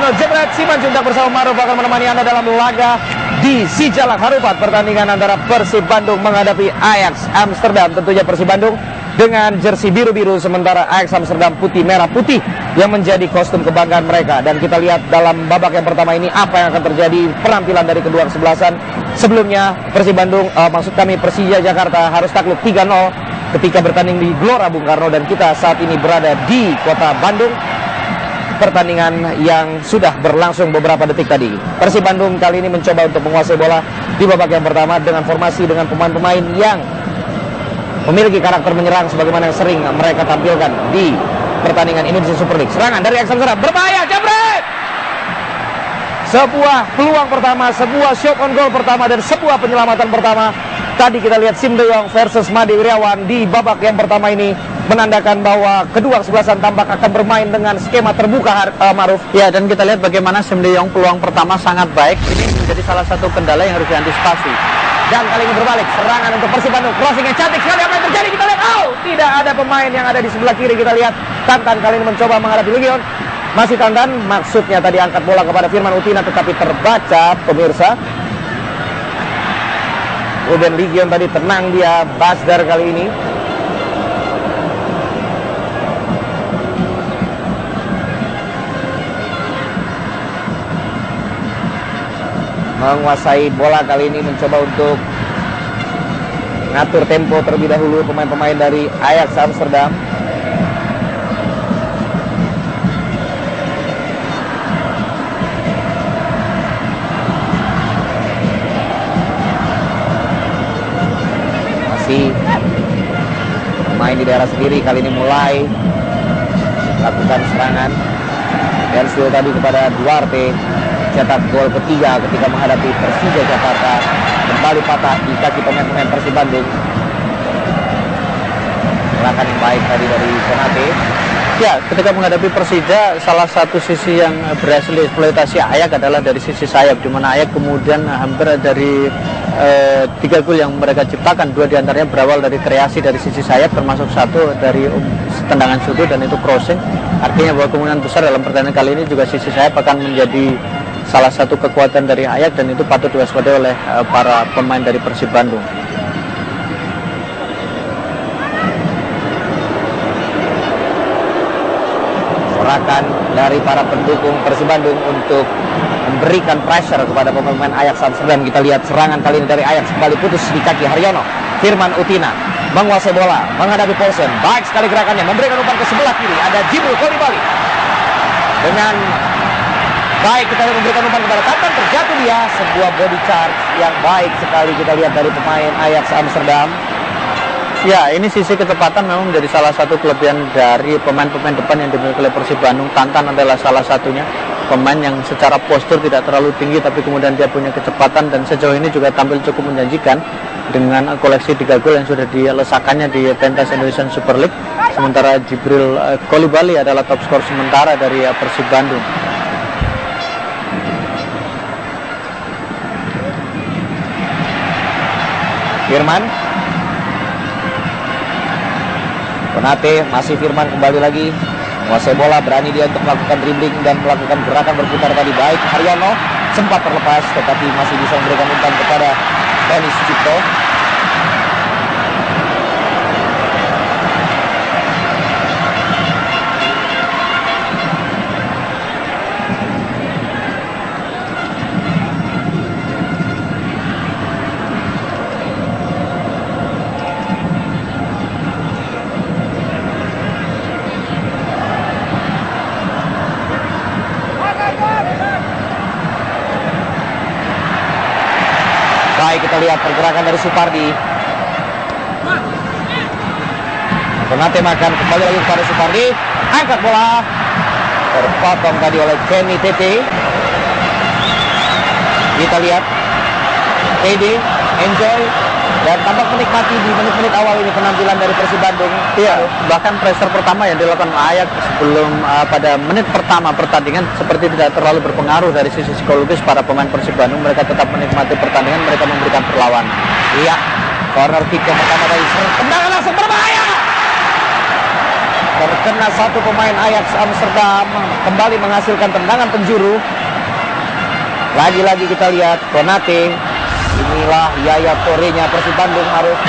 Haryono jebret, Simanjuntak bersama Maruf akan menemani Anda dalam laga di Sijalak Harupat, pertandingan antara Persib Bandung menghadapi Ajax Amsterdam. Tentunya Persib Bandung dengan jersey biru-biru, sementara Ajax Amsterdam putih merah putih yang menjadi kostum kebanggaan mereka. Dan kita lihat dalam babak yang pertama ini apa yang akan terjadi, penampilan dari kedua kesebelasan. Sebelumnya Persib Bandung, maksud kami Persija Jakarta harus takluk 3-0 ketika bertanding di Gelora Bung Karno, dan kita saat ini berada di kota Bandung. Pertandingan yang sudah berlangsung beberapa detik tadi. Persib Bandung kali ini mencoba untuk menguasai bola di babak yang pertama dengan formasi dengan pemain-pemain yang memiliki karakter menyerang sebagaimana yang sering mereka tampilkan di pertandingan Indonesia Super League. Serangan dari Ajax Amsterdam berbahaya, jebret! Sebuah peluang pertama, sebuah shot on goal pertama, dan sebuah penyelamatan pertama. Tadi kita lihat Sim De Jong versus Made Wirawan di babak yang pertama ini menandakan bahwa kedua kesebelasan tampak akan bermain dengan skema terbuka, Maruf. Ya, dan kita lihat bagaimana Sim De Jong peluang pertama sangat baik. Ini menjadi salah satu kendala yang harus diantisipasi. Dan kali ini berbalik, serangan untuk Persib Bandung. Crossing yang cantik sekali, apa yang terjadi? Kita lihat, tidak ada pemain yang ada di sebelah kiri. Kita lihat Tantan kali ini mencoba menghadapi Legion. Masih Tantan, maksudnya tadi angkat bola kepada Firman Utina, tetapi terbaca pemirsa. Ruben Legion tadi tenang dia, Basdar kali ini. Menguasai bola kali ini, mencoba untuk ngatur tempo terlebih dahulu pemain-pemain dari Ajax Amsterdam. Masih main di daerah sendiri, kali ini mulai lakukan serangan. Dan sudah tadi kepada Duarte, cetak gol ketiga ketika menghadapi Persija Jakarta. Kembali patah di kaki pemain-pemain Persib Bandung. Gerakan yang baik tadi dari Konate. Ya, ketika menghadapi Persija, salah satu sisi yang berhasil dieksploitasi Ajax adalah dari sisi sayap, di mana Ajax kemudian hampir dari 3 gol yang mereka ciptakan, 2 diantaranya berawal dari kreasi dari sisi sayap, termasuk 1 dari tendangan sudut, dan itu crossing. Artinya bahwa kemungkinan besar dalam pertandingan kali ini juga sisi sayap akan menjadi salah satu kekuatan dari Ajax, dan itu patut diwaspadai oleh para pemain dari Persib Bandung. Gerakan dari para pendukung Persib Bandung untuk memberikan pressure kepada pemain Ajax Amsterdam. Kita lihat serangan kali ini dari Ajax kembali putus di kaki Haryono. Firman Utina menguasai bola, menghadapi Paulsen. Baik sekali gerakannya, memberikan umpan ke sebelah kiri. Ada Jibril Kolibali. Dengan baik kita memberikan umpan kepada Tantan, terjatuh dia. Sebuah body charge yang baik sekali kita lihat dari pemain Ajax Amsterdam. Ya, ini sisi kecepatan memang menjadi salah satu kelebihan dari pemain-pemain depan yang dimiliki oleh Persib Bandung. Tantan adalah salah satunya pemain yang secara postur tidak terlalu tinggi, tapi kemudian dia punya kecepatan, dan sejauh ini juga tampil cukup menjanjikan dengan koleksi 3 gol yang sudah dilesakannya di pentas Indonesian Super League. Sementara Jibril Kolibali adalah top skor sementara dari Persib Bandung. Firman Konate, masih Firman kembali lagi menguasai bola, berani dia untuk melakukan dribbling dan melakukan gerakan berputar tadi. Baik, Haryono sempat terlepas tetapi masih bisa memberikan umpan kepada Dennis Cipto. Kita lihat pergerakan dari Supardi. Konate makan kembali lagi kepada Supardi, angkat bola, terpotong tadi oleh Kenny Tete. Kita lihat KD enjoy dan tampak menikmati di menit-menit awal ini penampilan dari Persib Bandung. Iya, bahkan pressure pertama yang dilakukan Ajax sebelum pada menit pertama pertandingan seperti tidak terlalu berpengaruh dari sisi psikologis para pemain Persib Bandung. Mereka tetap menikmati pertandingan, mereka memberikan perlawanan. Iya, corner kick yang pertama tadi, tendangan langsung berbahaya. terkena satu pemain Ajax Amsterdam, kembali menghasilkan tendangan penjuru. Lagi-lagi kita lihat Konate. Inilah Yaya Toure-nya Persib Bandung harus.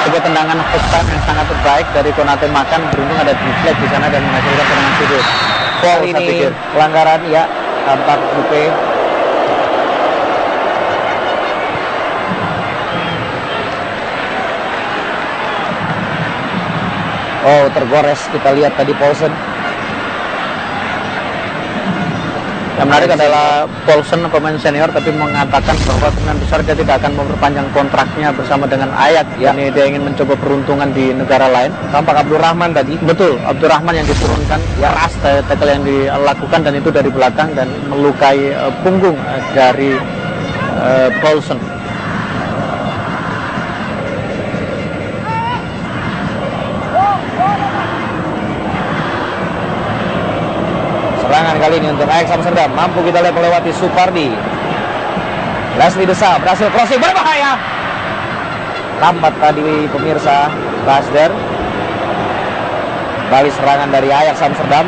Sebuah tendangan first time yang sangat terbaik dari Konate makan, beruntung ada deflect di sana dan menghasilkan tendangan sudut. Foul ini pelanggaran ya, tampak Jupe. Oh, tergores kita lihat tadi Paulsen. Yang menarik adalah Paulsen, pemain senior, tapi mengatakan bahwa kemungkinan besar dia tidak akan memperpanjang kontraknya bersama dengan Ajax. Ya. Ini dia ingin mencoba peruntungan di negara lain. Tampak Abdurrahman tadi. Betul, Abdurrahman yang diturunkan, keras tackle yang dilakukan dan itu dari belakang dan melukai punggung dari Paulsen. Serangan kali ini untuk Ajax Amsterdam, mampu kita lihat melewati Supardi. Leslie Desa berhasil crossing, berbahaya. Lambat tadi pemirsa. Basder. Kembali serangan dari Ajax Amsterdam.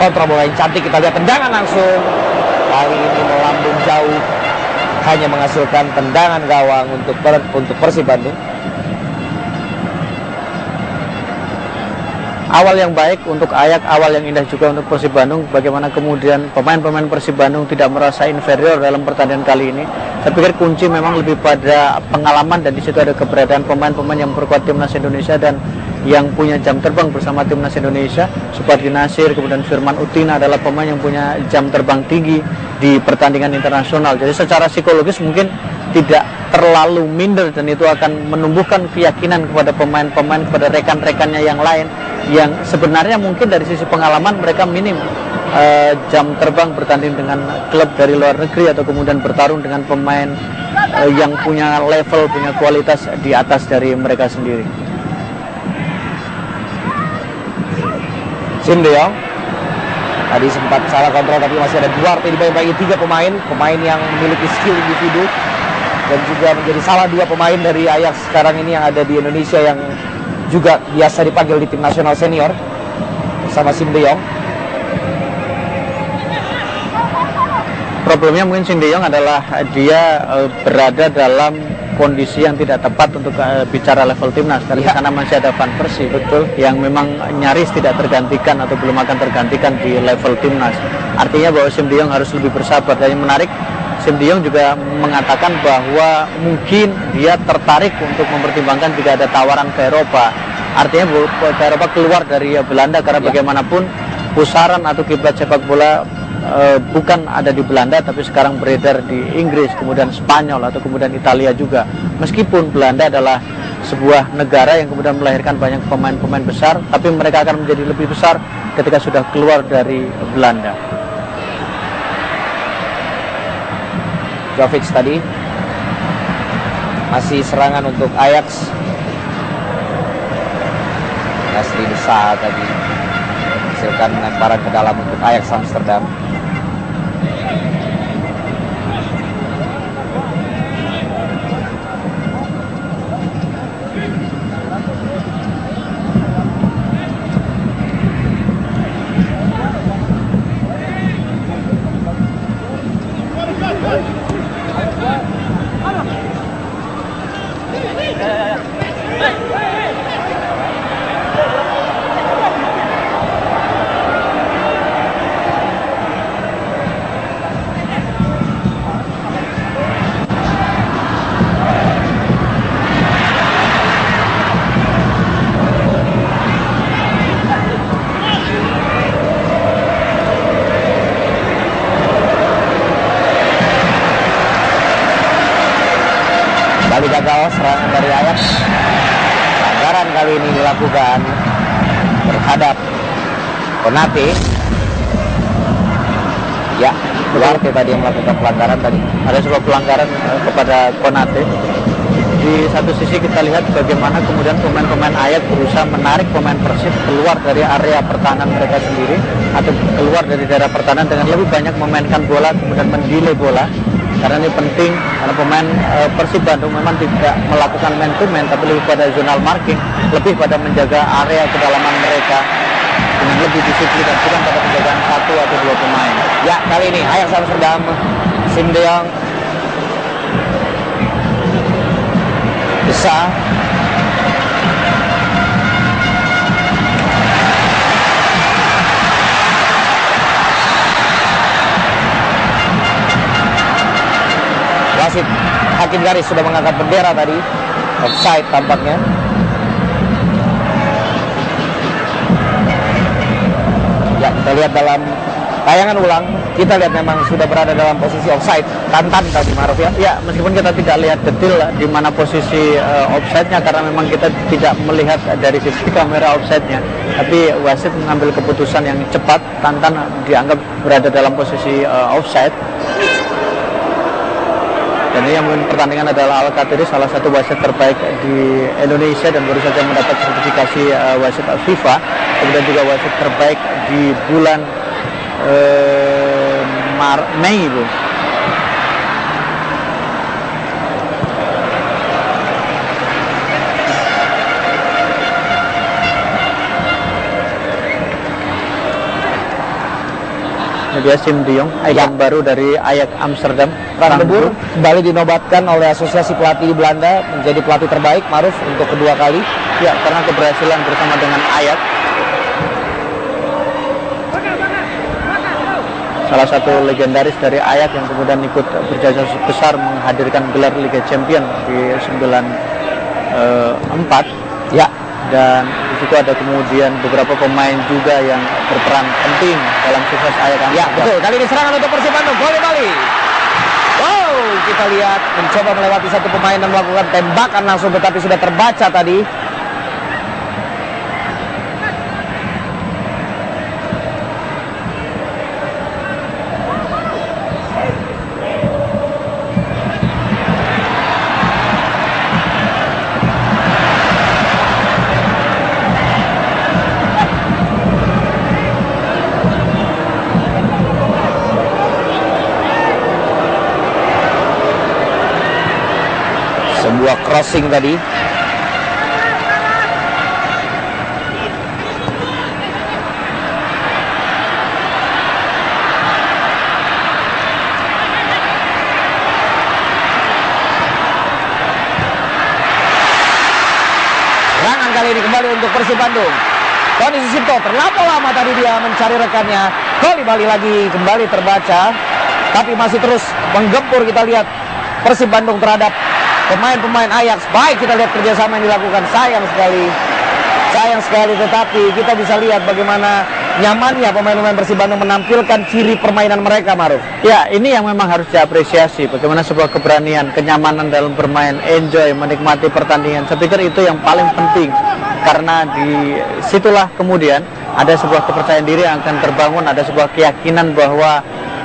Kontrol bola yang cantik, kita lihat tendangan langsung. Kali ini melambung jauh, hanya menghasilkan tendangan gawang untuk Persib Bandung. Awal yang baik untuk Ajax, awal yang indah juga untuk Persib Bandung. Bagaimana kemudian pemain-pemain Persib Bandung tidak merasa inferior dalam pertandingan kali ini. Saya pikir kunci memang lebih pada pengalaman dan di situ ada keberadaan pemain-pemain yang memperkuat timnas Indonesia dan yang punya jam terbang bersama timnas Indonesia. Supardi Nasir, kemudian Firman Utina adalah pemain yang punya jam terbang tinggi di pertandingan internasional. Jadi secara psikologis mungkin tidak terlalu minder dan itu akan menumbuhkan keyakinan kepada pemain-pemain, kepada rekan-rekannya yang lain yang sebenarnya mungkin dari sisi pengalaman mereka minim jam terbang bertanding dengan klub dari luar negeri atau kemudian bertarung dengan pemain yang punya level, punya kualitas di atas dari mereka sendiri. Shin De Jong tadi sempat salah kontrol tapi masih ada Duarte di bagi tiga pemain yang memiliki skill individu dan juga menjadi salah dua pemain dari Ajax sekarang ini yang ada di Indonesia yang juga biasa dipanggil di tim nasional senior bersama Shin De Jong. Problemnya mungkin Shin De Jong adalah dia berada dalam kondisi yang tidak tepat untuk bicara level timnas karena sana masih ada Van Persie, betul, yang memang nyaris tidak tergantikan atau belum akan tergantikan di level timnas. Artinya bahwa Shin De Jong harus lebih bersabar. Dan yang menarik, Shin De Jong juga mengatakan bahwa mungkin dia tertarik untuk mempertimbangkan jika ada tawaran ke Eropa. Artinya ke Eropa keluar dari Belanda karena bagaimanapun pusaran atau kiblat sepak bola bukan ada di Belanda tapi sekarang beredar di Inggris, kemudian Spanyol atau kemudian Italia juga. Meskipun Belanda adalah sebuah negara yang kemudian melahirkan banyak pemain-pemain besar, tapi mereka akan menjadi lebih besar ketika sudah keluar dari Belanda. Jovic tadi masih serangan untuk Ajax. Leslie Desa tadi hasilkan lemparan ke dalam untuk Ajax Amsterdam. Kembali gagal serangan dari Ajax. Pelanggaran kali ini dilakukan terhadap Konate. Ya, Duarte tadi yang melakukan pelanggaran tadi. Ada sebuah pelanggaran kepada Konate. Di satu sisi kita lihat bagaimana kemudian pemain-pemain Ajax berusaha menarik pemain Persib keluar dari area pertahanan mereka sendiri atau keluar dari daerah pertahanan dengan lebih banyak memainkan bola kemudian mendelay bola. karena ini penting karena pemain Persib Bandung memang tidak melakukan man to man tapi lebih pada zonal marking, lebih pada menjaga area kedalaman mereka dengan lebih disiplin dan bukan pada penjagaan 1 atau 2 pemain. Ya, kali ini Ajax Amsterdam, Siem de Jong bisa wasit hakim garis sudah mengangkat bendera tadi, offside tampaknya. Ya, kita lihat dalam tayangan ulang, kita lihat memang sudah berada dalam posisi offside. Tantan tadi Maruf ya. Ya, meskipun kita tidak lihat detail di mana posisi offside-nya karena memang kita tidak melihat dari sisi kamera offside-nya. Tapi wasit mengambil keputusan yang cepat, Tantan dianggap berada dalam posisi offside. Dan ini yang memimpin pertandingan adalah Al-Katiri, salah satu wasit terbaik di Indonesia dan baru saja mendapat sertifikasi wasit FIFA. Kemudian juga wasit terbaik di bulan Mei itu. Dia Siem de Jong, ikon baru dari Ajax Amsterdam. Frank de Boer kembali dinobatkan oleh Asosiasi Pelatih di Belanda menjadi pelatih terbaik Maruf untuk kedua kali. Ya, karena keberhasilan bersama dengan Ajax. Salah satu legendaris dari Ajax yang kemudian ikut berjasa besar menghadirkan gelar Liga Champions di 94. Ya, dan di situ ada kemudian beberapa pemain juga yang berperan penting dalam sukses Ajax. ya betul. Kali ini serangan untuk Persib Bandung, gol Bali. Wow, kita lihat mencoba melewati satu pemain dan melakukan tembakan langsung, tetapi sudah terbaca tadi. Sebuah crossing tadi. Serangan kali ini kembali untuk Persib Bandung. Tony Sucipto terlalu lama tadi dia mencari rekannya. Gol Bali lagi kembali terbaca, tapi masih terus menggempur. Kita lihat Persib Bandung terhadap pemain-pemain Ajax. Baik, kita lihat kerjasama yang dilakukan. Sayang sekali, tetapi kita bisa lihat bagaimana nyamannya pemain-pemain Persib Bandung menampilkan ciri permainan mereka, Maruf. Ya, ini yang memang harus diapresiasi. Bagaimana sebuah keberanian, kenyamanan dalam bermain, enjoy, menikmati pertandingan. Saya pikir itu yang paling penting. Karena di situlah kemudian ada sebuah kepercayaan diri yang akan terbangun, ada sebuah keyakinan bahwa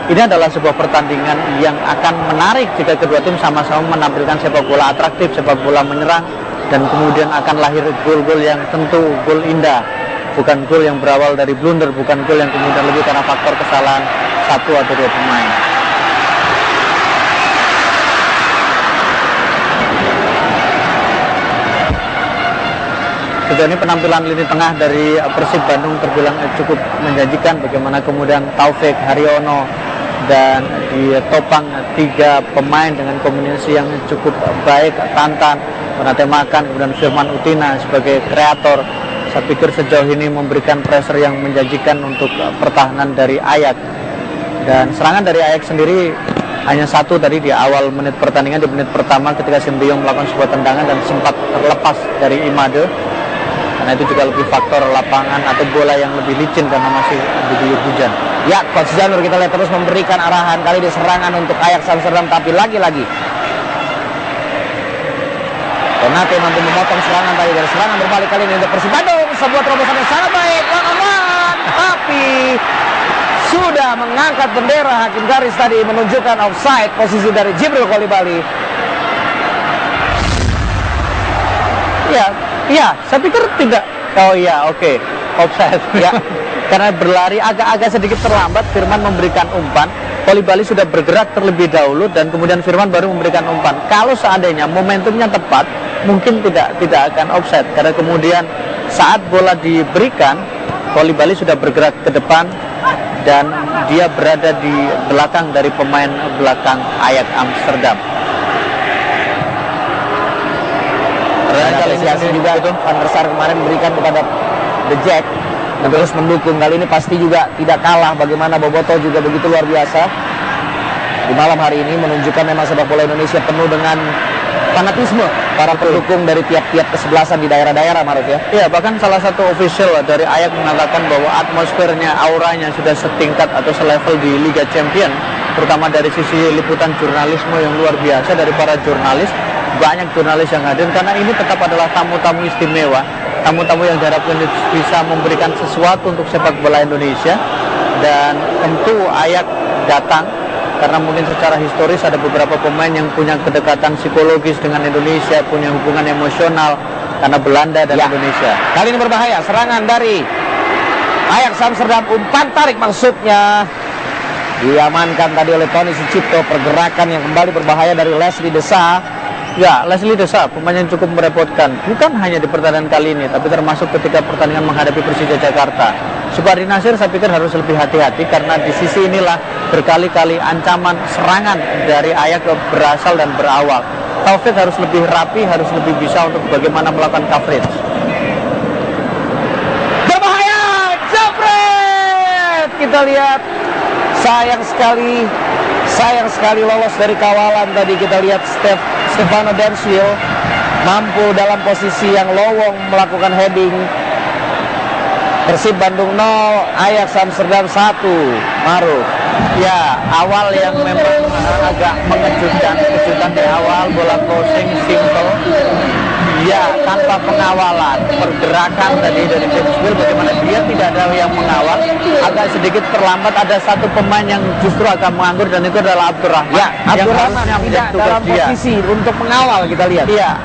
ini adalah sebuah pertandingan yang akan menarik jika kedua tim sama-sama menampilkan sepak bola atraktif, sepak bola menyerang, dan kemudian akan lahir gol-gol yang tentu gol indah. Bukan gol yang berawal dari blunder, bukan gol yang kemudian lebih karena faktor kesalahan 1 atau 2 pemain. Sejauh ini penampilan lini tengah dari Persib Bandung terbilang cukup menjanjikan. Bagaimana kemudian Taufik, Haryono, dan ditopang 3 pemain dengan kombinasi yang cukup baik. Tantan, Konate Makan, kemudian Firman Utina sebagai kreator. Saya pikir sejauh ini memberikan pressure yang menjanjikan untuk pertahanan dari Ajax. Dan serangan dari Ajax sendiri hanya 1 tadi di awal menit pertandingan, di menit pertama ketika Siem de Jong melakukan sebuah tendangan dan sempat terlepas dari Imade. Karena itu juga lebih faktor lapangan atau bola yang lebih licin karena masih diguyur hujan. Ya, Coach Janur kita lihat terus memberikan arahan. Kali ini serangan untuk Ajax Amsterdam, tapi lagi-lagi Konate mampu memotong serangan tadi. Dari serangan berbalik kali ini untuk Persib Bandung. Sebuah terobosan yang sangat baik, aman, tapi sudah mengangkat bendera. Hakim garis tadi menunjukkan offside posisi dari Jibril Kolibali. Iya, saya pikir tidak. Oh iya, oke. Offside. Ya. Karena berlari agak-agak sedikit terlambat, Firman memberikan umpan. Koulibaly sudah bergerak terlebih dahulu dan kemudian Firman baru memberikan umpan. Kalau seandainya momentumnya tepat, mungkin tidak akan offside karena kemudian saat bola diberikan, Koulibaly sudah bergerak ke depan dan dia berada di belakang dari pemain belakang Ajax Amsterdam. Apresiasi juga itu Van der Sar kemarin berikan kepada The Jack dan terus mendukung. Kali ini pasti juga tidak kalah. Bagaimana Boboto juga begitu luar biasa di malam hari ini menunjukkan memang sepak bola Indonesia penuh dengan fanatisme para pendukung dari tiap-tiap kesebelasan di daerah-daerah, Maruf ya. Iya, bahkan salah satu official dari Ajax mengatakan bahwa atmosfernya, auranya sudah setingkat atau selevel di Liga Champions, terutama dari sisi liputan jurnalisme yang luar biasa dari para jurnalis. Banyak jurnalis yang hadir karena ini tetap adalah tamu-tamu istimewa, tamu-tamu yang diharapkan bisa memberikan sesuatu untuk sepak bola Indonesia. Dan tentu Ajax datang karena mungkin secara historis ada beberapa pemain yang punya kedekatan psikologis dengan Indonesia, punya hubungan emosional karena Belanda dan Indonesia. Kali ini berbahaya, serangan dari Ajax Amsterdam, umpan tarik maksudnya diamankan tadi oleh Tony Sucipto. Pergerakan yang kembali berbahaya dari Leslie Desa. Ya, Leslie Desa, pemain yang cukup merepotkan, bukan hanya di pertandingan kali ini, tapi termasuk ketika pertandingan menghadapi Persija Jakarta. Supardi Nasir saya pikir harus lebih hati-hati karena di sisi inilah berkali-kali ancaman serangan dari Ajax berasal dan berawal. Taufik harus lebih rapi, harus lebih bisa untuk bagaimana melakukan coverage. Berbahaya, jepret! Kita lihat, sayang sekali lolos dari kawalan tadi. Kita lihat Stefano Denswil mampu dalam posisi yang lowong melakukan heading. Persib Bandung 0, Ajax Amsterdam 1. Maruf. Ya, awal yang memang agak mengejutkan, kejutan di awal, bola crossing simple. Ya, tanpa pengawalan, pergerakan tadi dari Denswil, bagaimana dia tidak ada yang mengawal, agak sedikit terlambat. Ada satu pemain yang justru agak menganggur dan itu adalah Abdurrahman. Ya, Abdurrahman tidak dalam posisi untuk mengawal, kita lihat. Iya,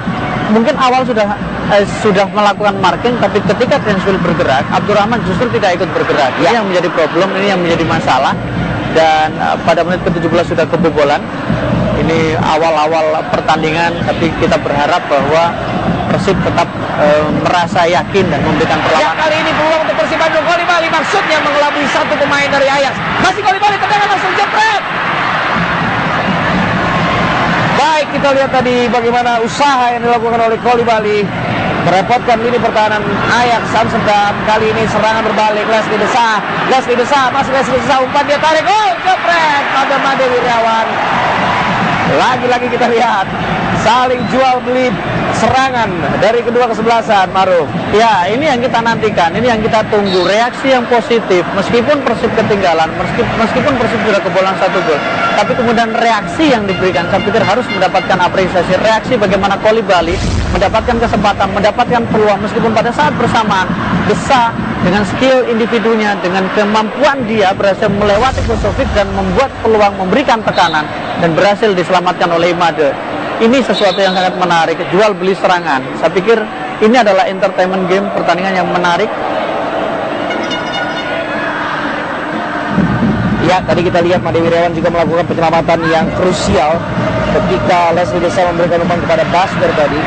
mungkin awal sudah melakukan marking, tapi ketika Denswil bergerak, Abdurrahman justru tidak ikut bergerak. Ini yang menjadi problem, ini yang menjadi masalah. Dan pada menit ke-17 sudah kebobolan. Ini awal-awal pertandingan, tapi kita berharap bahwa Persib tetap merasa yakin dan memberikan perlawanan. Ya, kali ini peluang untuk Persib Bandung. Koulibaly maksudnya mengelabui satu pemain dari Ajax. Masih Koulibaly, tendangan langsung jepret. Baik, kita lihat tadi bagaimana usaha yang dilakukan oleh Koulibaly merepotkan lini pertahanan Ajax Amsterdam. Kali ini serangan berbalik. Leslie Desa, masih Leslie Desa, umpan dia tarik, jepret pada Made Wirawan. Lagi-lagi kita lihat saling jual beli serangan dari kedua kesebelasan, Maruf. Ya, ini yang kita nantikan, ini yang kita tunggu, reaksi yang positif. Meskipun Persib ketinggalan, meskipun Persib sudah kebobolan 1 gol, tapi kemudian reaksi yang diberikan, saya pikir harus mendapatkan apresiasi. Reaksi bagaimana Koulibaly mendapatkan kesempatan, mendapatkan peluang, meskipun pada saat bersamaan Desa dengan skill individunya, dengan kemampuan dia berhasil melewati Kosovic dan membuat peluang, memberikan tekanan dan berhasil diselamatkan oleh Imade. Ini sesuatu yang sangat menarik, jual beli serangan. Saya pikir ini adalah entertainment game, pertandingan yang menarik. Ya, tadi kita lihat Made Wirawan juga melakukan penyelamatan yang krusial ketika Leslie Desa memberikan umpan kepada Basder tadi.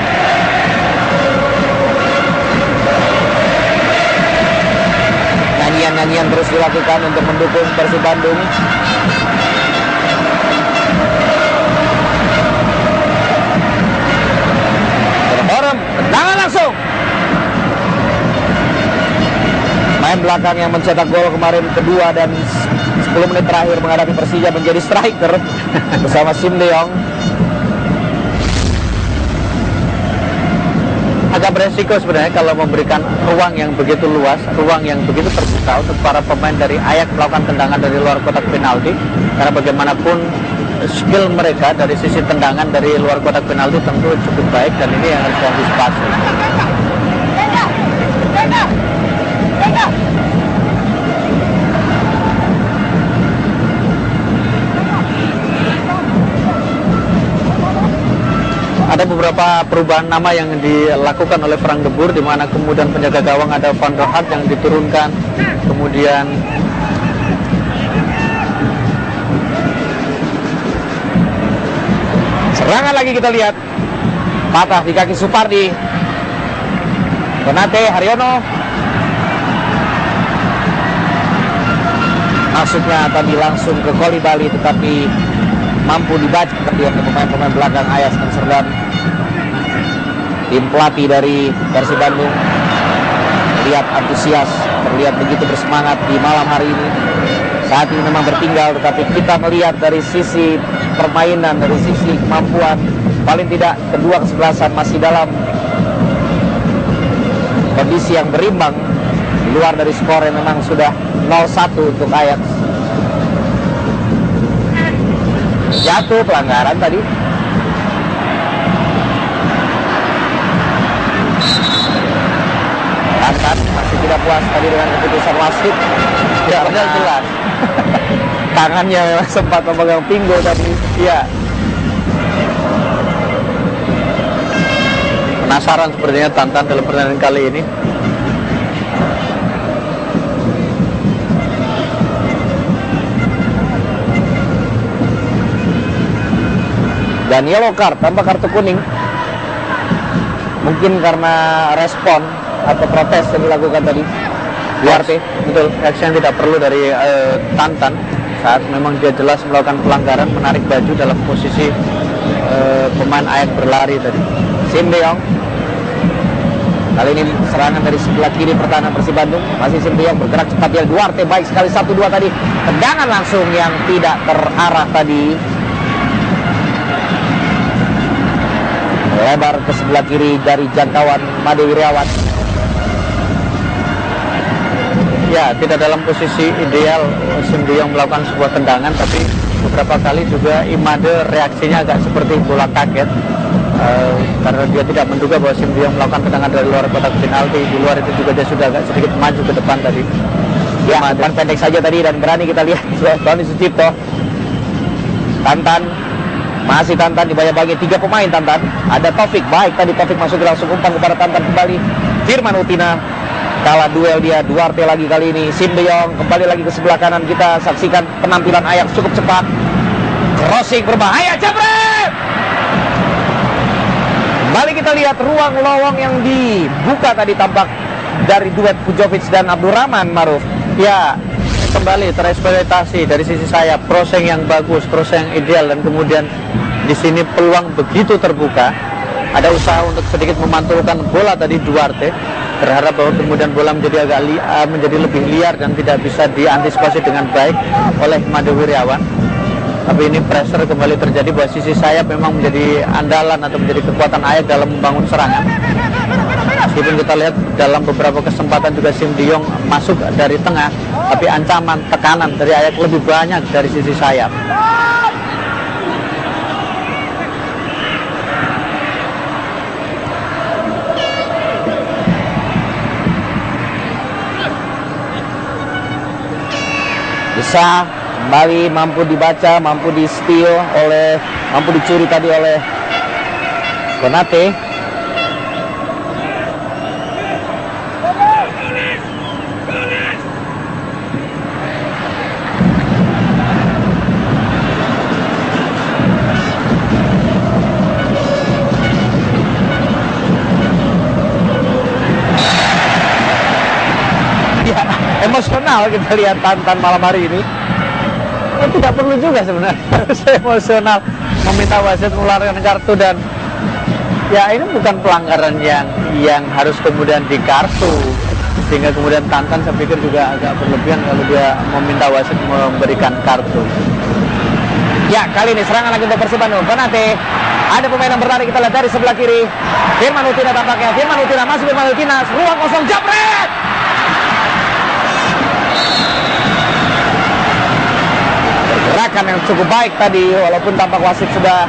Nyanyian terus dilakukan untuk mendukung Persib Bandung. Berborem, tendangan langsung. Main belakang yang mencetak gol kemarin kedua dan 10 menit terakhir menghadapi Persija menjadi striker bersama Sim De Jong. Agak beresiko sebenarnya kalau memberikan ruang yang begitu luas, ruang yang begitu terbuka untuk para pemain dari Ajax melakukan tendangan dari luar kotak penalti. Karena bagaimanapun skill mereka dari sisi tendangan dari luar kotak penalti tentu cukup baik dan ini yang harus diantisipasi. Ada beberapa perubahan nama yang dilakukan oleh Frank de Boer, di mana kemudian penjaga gawang ada Van der Hart yang diturunkan, kemudian Serangan lagi kita lihat. Patah di kaki Supardi. Konate, Haryono. Maksudnya tadi langsung ke Koli Bali, tetapi mampu dibaca oleh pemain-pemain belakang Ajax Amsterdam. Tim pelatih dari Persib Bandung terlihat antusias, terlihat begitu bersemangat di malam hari ini. Saat ini memang bertinggal, tetapi kita melihat dari sisi permainan, dari sisi kemampuan, paling tidak kedua kesebelasan masih dalam kondisi yang berimbang, di luar dari skor yang memang sudah 0-1 untuk Ajax. Jatuh pelanggaran tadi. Tantan masih tidak puas tadi dengan keputusan wasit. Ya, padahal jelas. Tangannya memang sempat memegang pinggul tadi. Ya. Penasaran sepertinya Tantan dalam pertandingan kali ini. Dan yellow card tanpa kartu kuning. Mungkin karena respon atau protes yang dilakukan tadi Duarte. Betul, aksi yang tidak perlu dari Tantan saat memang dia jelas melakukan pelanggaran, menarik baju dalam posisi pemain Ajax berlari tadi. Sim De Jong. Kali ini serangan dari sebelah kiri pertahanan Persib Bandung. Masih Sim De Jong bergerak cepat dia. Duarte baik sekali 1-2 tadi. Tendangan langsung yang tidak terarah tadi. Lebar ke sebelah kiri dari jangkauan Made Wirawan. Ya, tidak dalam posisi ideal Sim De Jong melakukan sebuah tendangan, tapi beberapa kali juga Imade reaksinya agak seperti bola kaget karena dia tidak menduga bahwa Sim De Jong melakukan tendangan dari luar kotak penalti. Di luar itu juga dia sudah agak sedikit maju ke depan tadi. Ya, depan pendek saja tadi dan berani kita lihat Tony Sucipto. Tantan, masih Tantan dibagi-bagi 3 pemain Tantan. Ada Taufik, baik tadi Taufik masuk langsung umpan kepada Tantan kembali. Firman Utina kalah duel dia. Duarte lagi kali ini. Sim De Jong kembali lagi ke sebelah kanan. Kita saksikan penampilan Ajax cukup cepat. Crossing berbahaya, jebret. Kembali kita lihat ruang lowong yang dibuka tadi tampak dari duet Pujovic dan Abdurrahman Maruf. Ya, kembali tereksploitasi dari sisi sayap, crossing yang bagus, crossing yang ideal, dan kemudian di sini peluang begitu terbuka. Ada usaha untuk sedikit memantulkan bola tadi Duarte, berharap bahwa kemudian bola menjadi menjadi lebih liar dan tidak bisa diantisipasi dengan baik oleh Made Wirawan. Tapi ini pressure kembali terjadi bahwa sisi sayap memang menjadi andalan atau menjadi kekuatan Ajax dalam membangun serangan. Meskipun kita lihat dalam beberapa kesempatan juga Sim De Jong masuk dari tengah, tapi ancaman tekanan dari Ajax lebih banyak dari sisi sayap. Bisa kembali mampu dibaca, mampu di steal mampu dicuri tadi oleh Konate. Ya, emosional kita lihat Tantan malam hari ini. Tidak perlu juga sebenarnya. Saya emosional meminta wasit mengeluarkan kartu, dan ya ini bukan pelanggaran yang harus kemudian dikartu, sehingga kemudian Tantan saya pikir juga agak berlebihan kalau dia meminta wasit memberikan kartu. Ya, kali ini serangan lagi untuk Persib Bandung. Konate, ada pemain yang berlari, kita lihat dari sebelah kiri. Firman Utina tampaknya. Firman Utina masuk, Firman Utina, ruang kosong, jabret. Gerakan yang cukup baik tadi, walaupun tampak wasit sudah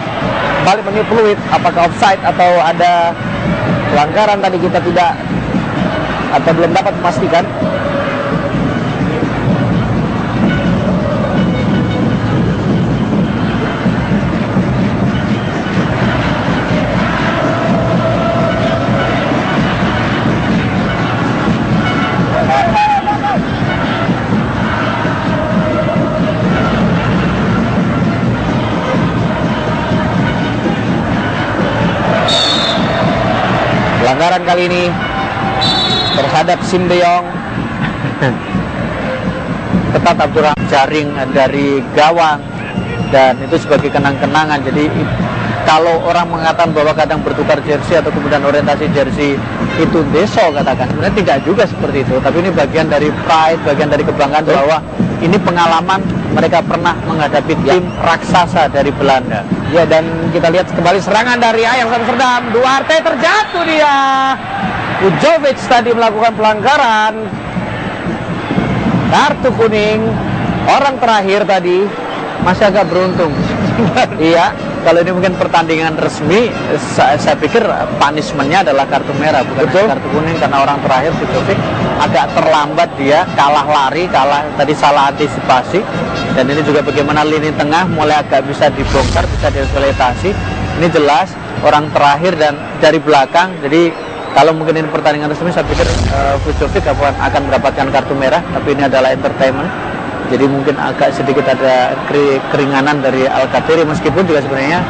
balik meniup peluit. Apakah offside atau ada pelanggaran tadi kita tidak atau belum dapat memastikan. Pelanggaran kali ini terhadap Sim De Jong. Ketat Abdurrahman, jaring dari gawang, dan itu sebagai kenang-kenangan. Jadi kalau orang mengatakan bahwa kadang bertukar jersey atau kemudian orientasi jersey itu deso, katakan, sebenarnya tidak juga seperti itu, tapi ini bagian dari pride, bagian dari kebanggaan bahwa ini pengalaman mereka pernah menghadapi tim raksasa dari Belanda. Ya, dan kita lihat kembali serangan dari Ajax Amsterdam. Duarte terjatuh dia. Vujovic tadi melakukan pelanggaran, kartu kuning. Orang terakhir tadi Masih agak beruntung. Iya, kalau ini mungkin pertandingan resmi, saya pikir punishment-nya adalah kartu merah, bukan kartu kuning, karena orang terakhir Vujovic agak terlambat, dia kalah lari, tadi salah antisipasi. Dan ini juga bagaimana lini tengah mulai agak bisa dibongkar, bisa dieksploitasi. Ini jelas orang terakhir dan dari belakang. Jadi kalau mungkin ini pertandingan resmi, saya pikir Vujovic akan mendapatkan kartu merah, tapi ini adalah entertainment. Jadi mungkin agak sedikit ada keringanan dari Alcatere, meskipun juga sebenarnya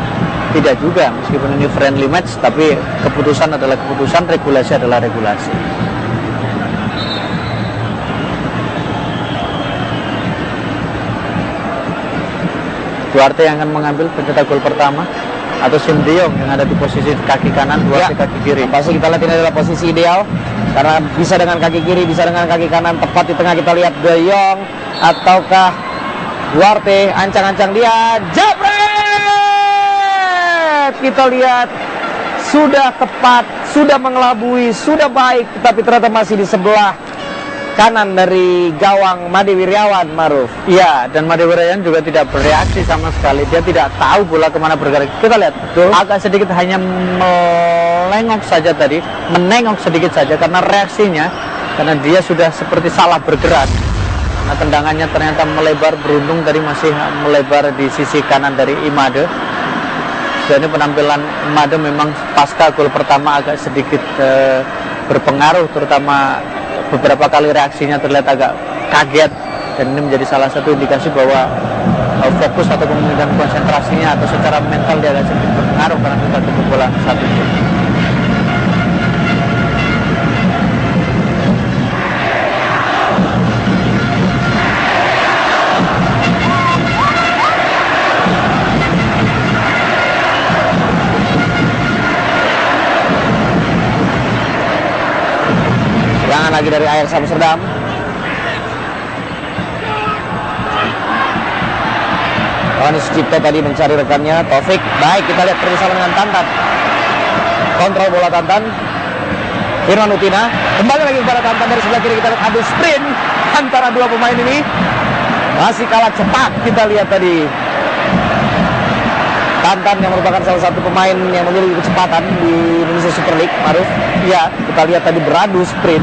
tidak juga, meskipun ini friendly match, tapi keputusan adalah keputusan, regulasi adalah regulasi. Duarte yang akan mengambil pencetak gol pertama, atau Sim De Jong yang ada di posisi kaki kanan, Duarte kaki kiri. Pasti kita lihat ini adalah posisi ideal, karena bisa dengan kaki kiri, bisa dengan kaki kanan. Tepat di tengah kita lihat De Jong ataukah Duarte. Ancang-ancang dia, jabret. Kita lihat sudah tepat, sudah mengelabui, sudah baik, tapi ternyata masih di sebelah kanan dari gawang Made Wirawan, Maruf. Iya, dan Made Wirawan juga tidak bereaksi sama sekali. Dia tidak tahu bola kemana bergerak. Kita lihat, agak sedikit hanya menengok saja tadi, menengok sedikit saja karena reaksinya, karena dia sudah seperti salah bergerak. Nah, tendangannya ternyata melebar, beruntung tadi masih melebar di sisi kanan dari Imade. Dan ini penampilan Imade memang pasca gol pertama agak sedikit berpengaruh, terutama beberapa kali reaksinya terlihat agak kaget, dan ini menjadi salah satu indikasi bahwa fokus atau kemudian konsentrasinya atau secara mental dia agak sedikit berpengaruh karena kita kebobolan satu gol. Lagi dari Ajax Amsterdam. Yohanes Cipto tadi mencari rekannya Taufik. Baik, kita lihat bersama dengan Tantan. Kontrol bola Tantan. Firman Utina kembali lagi kepada Tantan dari sebelah kiri. Kita lihat adu sprint antara dua pemain ini. Masih kalah cepat, kita lihat tadi. Tantan yang merupakan salah satu pemain yang memiliki kecepatan di Indonesia Super League, Maruf. Ya, kita lihat tadi beradu sprint.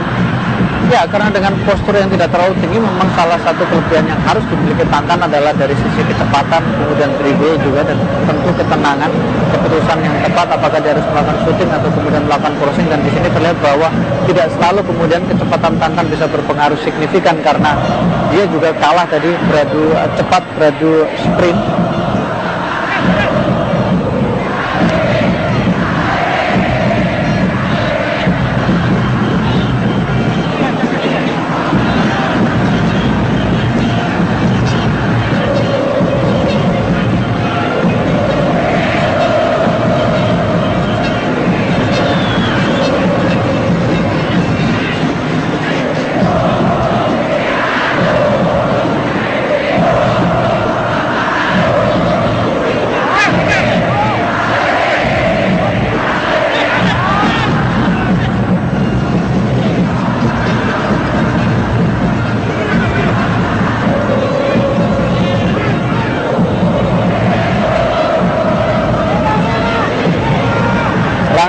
Ya, karena dengan postur yang tidak terlalu tinggi, memang salah satu kelebihan yang harus dimiliki Tantan adalah dari sisi kecepatan, kemudian dribble juga, dan tentu ketenangan, keputusan yang tepat, apakah dia harus melakukan shooting atau kemudian melakukan crossing. Dan di sini terlihat bahwa tidak selalu kemudian kecepatan Tantan bisa berpengaruh signifikan, karena dia juga kalah tadi beradu cepat, beradu sprint.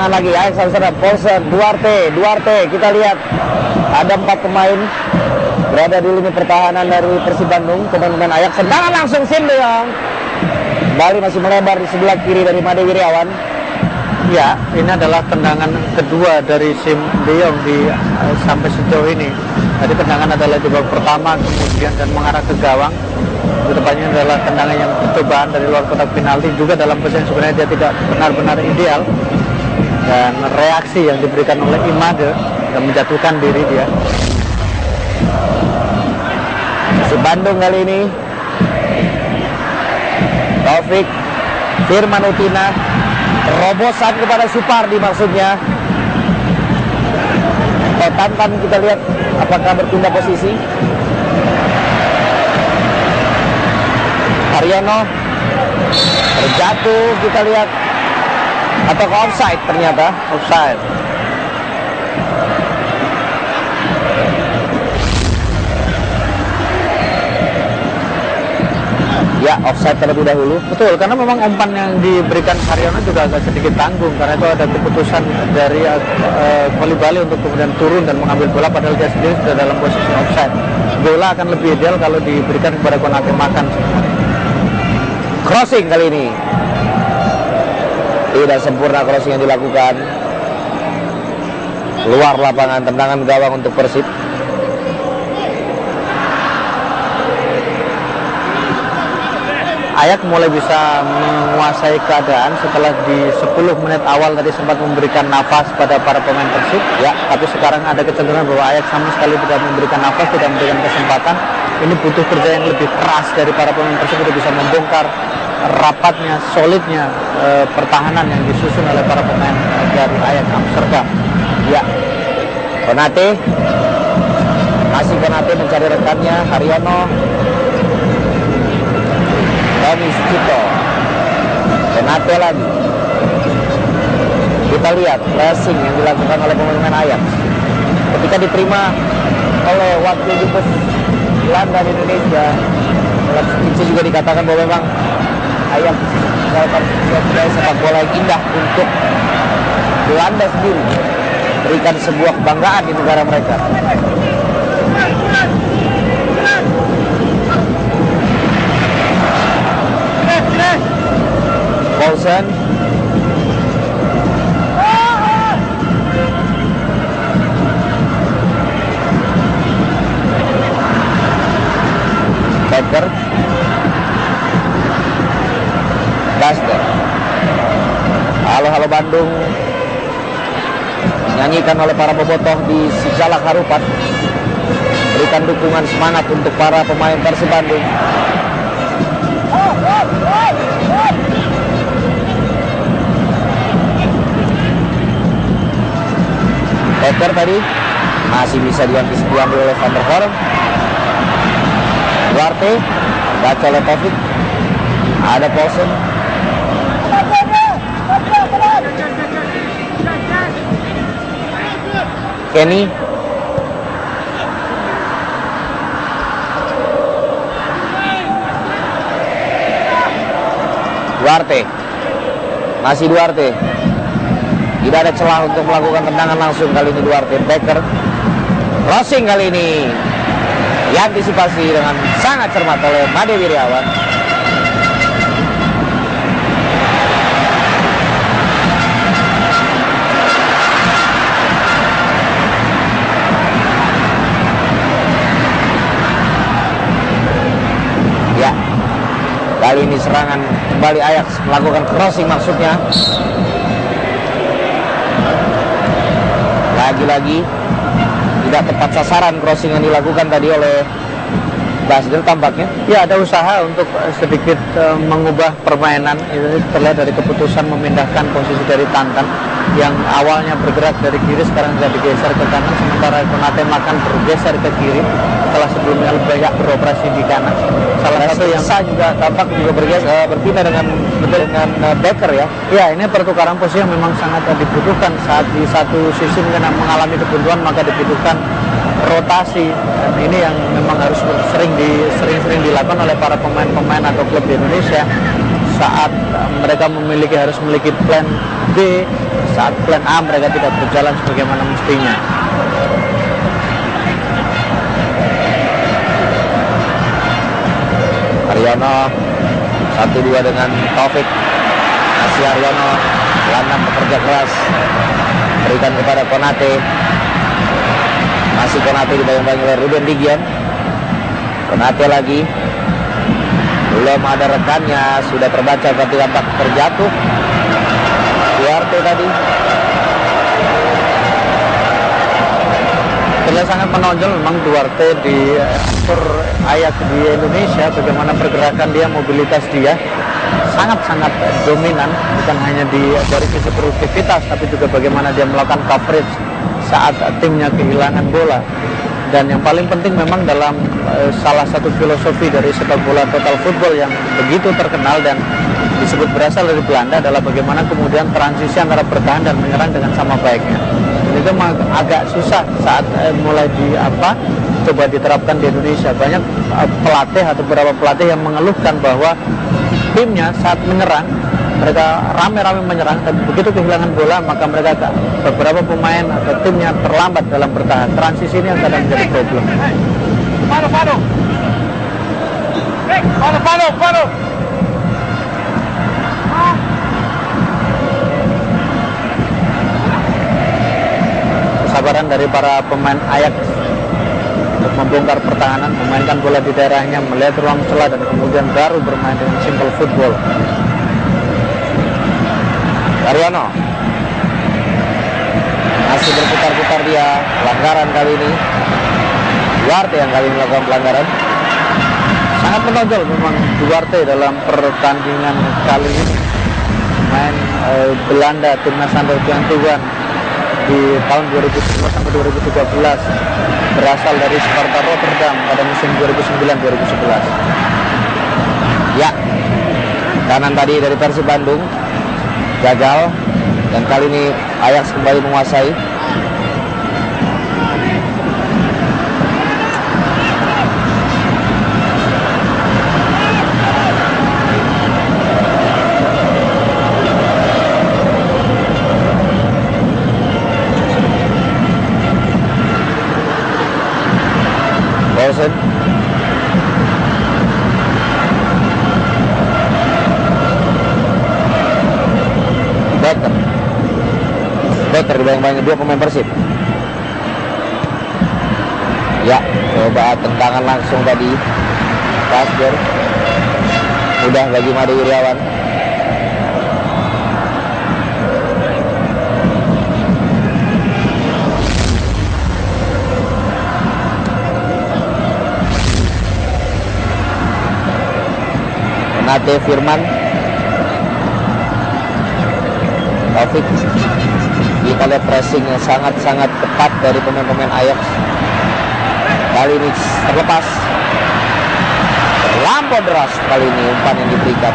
Lagi Ajax Amsterdam, Paulsen, Duarte, kita lihat ada 4 pemain berada di lini pertahanan dari Persib Bandung. Pemain Ajax, tendangan langsung Sim De Jong. Bali masih melebar di sebelah kiri dari Made Wirawan. Ya, ini adalah tendangan kedua dari Sim De Jong sampai sejauh ini. Tadi tendangan adalah di babak pertama, kemudian dan mengarah ke gawang. Tepatnya adalah tendangan yang percobaan dari luar kotak penalti, juga dalam posisi yang sebenarnya dia tidak benar-benar ideal. dan reaksi yang diberikan oleh Imade dan menjatuhkan diri dia. Persib Bandung kali ini Taufik Firman Utina, terobosan kepada Supardi maksudnya. Tantan kita lihat apakah berpindah posisi. Haryono terjatuh, kita lihat atau offside, ternyata Offside. ya, offside terlebih dahulu. Betul, karena memang umpan yang diberikan Haryono juga agak sedikit tanggung karena itu ada keputusan dari Kolibali untuk kemudian turun dan mengambil bola padahal dia sendiri sudah dalam posisi offside. Bola akan lebih ideal kalau diberikan kepada Konate Makan. Crossing kali ini tidak sempurna, crossing yang dilakukan luar lapangan, tendangan gawang untuk Persib. Ayak mulai bisa menguasai keadaan setelah di 10 menit awal tadi sempat memberikan nafas pada para pemain Persib, ya, tapi sekarang ada kecenderungan bahwa Ayak sama sekali tidak memberikan nafas, tidak memberikan kesempatan. Ini butuh kerja yang lebih keras dari para pemain Persib untuk bisa membongkar rapatnya, solidnya pertahanan yang disusun oleh para pemain dari Ayak Amsterdam. Ya, Konate, masih Konate mencari rekannya Haryono. Tommy Sucipto, Konate lagi. Kita lihat pressing yang dilakukan oleh pemain Ajax ketika diterima oleh wakil dubes Belanda di Indonesia. Itu juga dikatakan bahwa memang Ajax melakukan sepak bola yang indah untuk Belanda sendiri, berikan sebuah kebanggaan di negara mereka. Paulsen, Becker, Daster. Halo Bandung nyanyikan oleh para bobotoh di Sijalak Harupat, berikan dukungan semangat untuk para pemain Persib Bandung. Becker tadi masih bisa diambil oleh Van der Horn. Duarte baca oleh Taufik, ada Paulsen. Kenny, Duarte, masih Duarte. Tidak ada celah untuk melakukan tendangan langsung kali ini Duarte. Becker, crossing kali ini diantisipasi dengan sangat cermat oleh Made Wiryawan. Ya, kali ini serangan kembali Ajax melakukan crossing maksudnya. Lagi-lagi tidak tepat sasaran crossing yang dilakukan tadi oleh Basdel tampaknya. Ya, ada usaha untuk sedikit mengubah permainan. Itu terlihat dari keputusan memindahkan posisi dari Tantan yang awalnya bergerak dari kiri sekarang sudah digeser ke kanan, sementara Konate Makan bergeser ke kiri setelah sebelumnya banyak beroperasi di kanan. Salah satu yang juga tampak juga berpindah dengan Becker ya. Ya, ini pertukaran posisi yang memang sangat dibutuhkan saat di satu sisi mengalami kebuntuan, maka dibutuhkan rotasi, dan ini yang memang harus sering-sering dilakukan oleh para pemain-pemain atau klub di Indonesia saat mereka harus memiliki plan B saat plan A mereka tidak berjalan sebagaimana mestinya. Haryono 1-2 dengan Taufik. Masih Haryono gelandang bekerja keras, berikan kepada Konate. Masih Konate dibayang-bayang oleh Ruben Digian. Konate lagi, belum ada rekannya, sudah terbaca berarti tampak terjatuh. Duarte tadi Ya sangat menonjol memang Duarte di aktor Ajax di Indonesia, bagaimana pergerakan dia, mobilitas dia sangat-sangat dominan, bukan hanya dari sisi produktivitas, tapi juga bagaimana dia melakukan coverage saat timnya kehilangan bola. Dan yang paling penting memang dalam salah satu filosofi dari sepak bola total football yang begitu terkenal dan disebut berasal dari Belanda adalah bagaimana kemudian transisi antara bertahan dan menyerang dengan sama baiknya. Dan itu agak susah saat mulai coba diterapkan di Indonesia. Banyak pelatih atau beberapa pelatih yang mengeluhkan bahwa timnya saat menyerang mereka rame-rame menyerang, dan begitu kehilangan bola maka mereka beberapa pemain atau timnya terlambat dalam bertahan. Transisi ini yang kadang menjadi problem. Kesabaran dari para pemain Ajax untuk membongkar pertahanan, memainkan bola di daerahnya, melihat ruang celah, dan kemudian baru bermain dengan simple football. Daryono masih berputar-putar dia, pelanggaran kali ini. Duarte yang kali ini melakukan pelanggaran. Sangat menonjol memang Duarte dalam pertandingan kali ini. Main Belanda timnas under 21 di tahun 2010 sampai 2013, berasal dari Sparta Rotterdam pada musim 2009-2011. Ya, kanan tadi dari Persib Bandung gagal, dan kali ini Ajax kembali menguasai. Wilson Becker dibayang-bayang dua pemain Persib. Ya, coba tendangan langsung tadi. Pasger mudah bagi Made Wirawan. Nate Firman, Taufik. Kita lihat pressing yang sangat-sangat ketat dari pemain-pemain Ajax. Kali ini terlepas, terlampau deras kali ini umpan yang diberikan.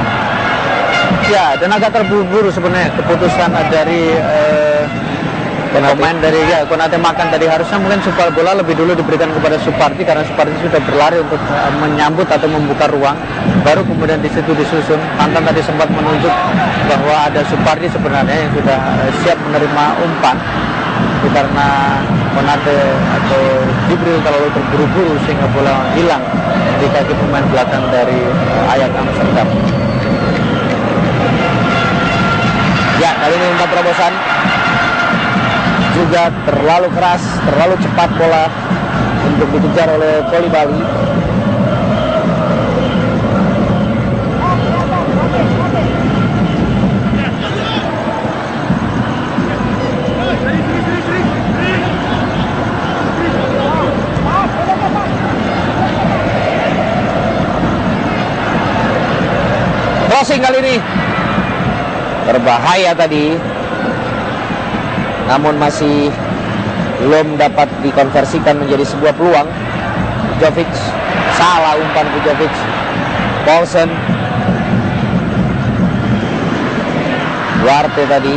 Ya, dan agak terburu-buru sebenarnya keputusan dari pemain dari Konate Makan tadi. Harusnya mungkin bola lebih dulu diberikan kepada Supardi, karena Supardi sudah berlari untuk menyambut atau membuka ruang, baru kemudian di situ disusun. Tantan tadi sempat menunjuk bahwa ada Supardi sebenarnya yang sudah siap menerima umpan, karena Konate atau Jibril terlalu terburu-buru sehingga bola hilang di kaki pemain belakang dari Ajax Amsterdam. Ya, kali ini umpan terobosan juga terlalu keras, terlalu cepat bola untuk dikejar oleh Coulibaly. Crossing kali ini berbahaya tadi, namun masih belum dapat dikonversikan menjadi sebuah peluang. Jovic, salah umpan Jovic. Paulsen, Duarte tadi.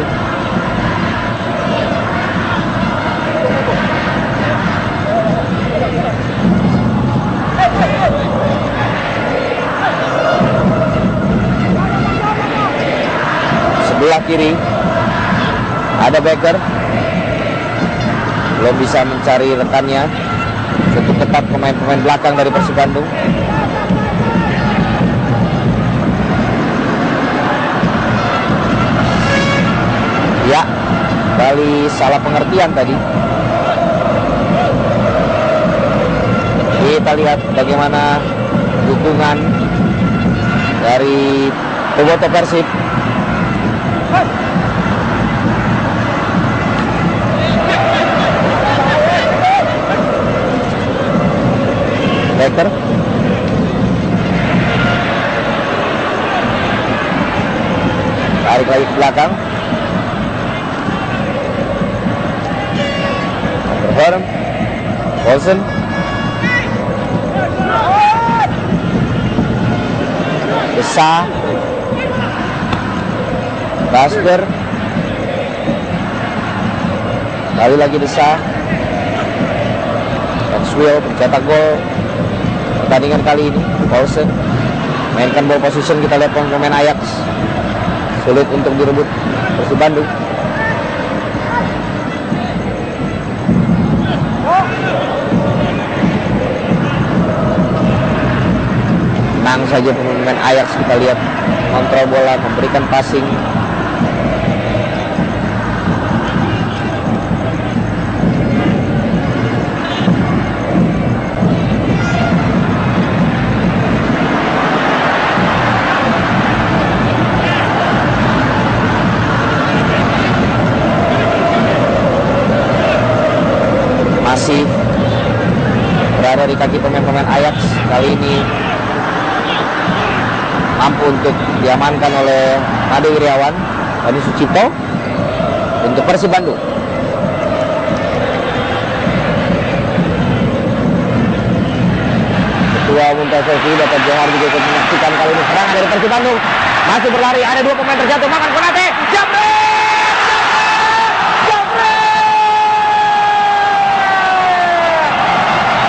Sebelah kiri ada Becker, belum bisa mencari rekannya. Cukup ketat pemain-pemain belakang dari Persib Bandung. Ya, kali salah pengertian tadi. Kita lihat bagaimana dukungan dari Boboto Persib. Tarik lagi ke belakang. Overhorn, Paulsen, Desa, Basber, kali lagi Desa, Maxwell pencetak gol pertandingan kali ini. Paulsen mainkan ball position, kita lihat pemain Ajax sulit untuk direbut Persib Bandung. Tenang saja pemain Ajax, kita lihat kontrol bola, memberikan passing. Masih berada di kaki pemain-pemain Ajax. Kali ini mampu untuk diamankan oleh Ade Wiriawan, Dani Sucipto untuk Persib Bandung. Ketua Umum PSSI Bapak Johar juga ikut menyaksikan kali ini serangan dari Persib Bandung. Masih berlari, ada dua pemain terjatuh, Maman Konate, Jamre!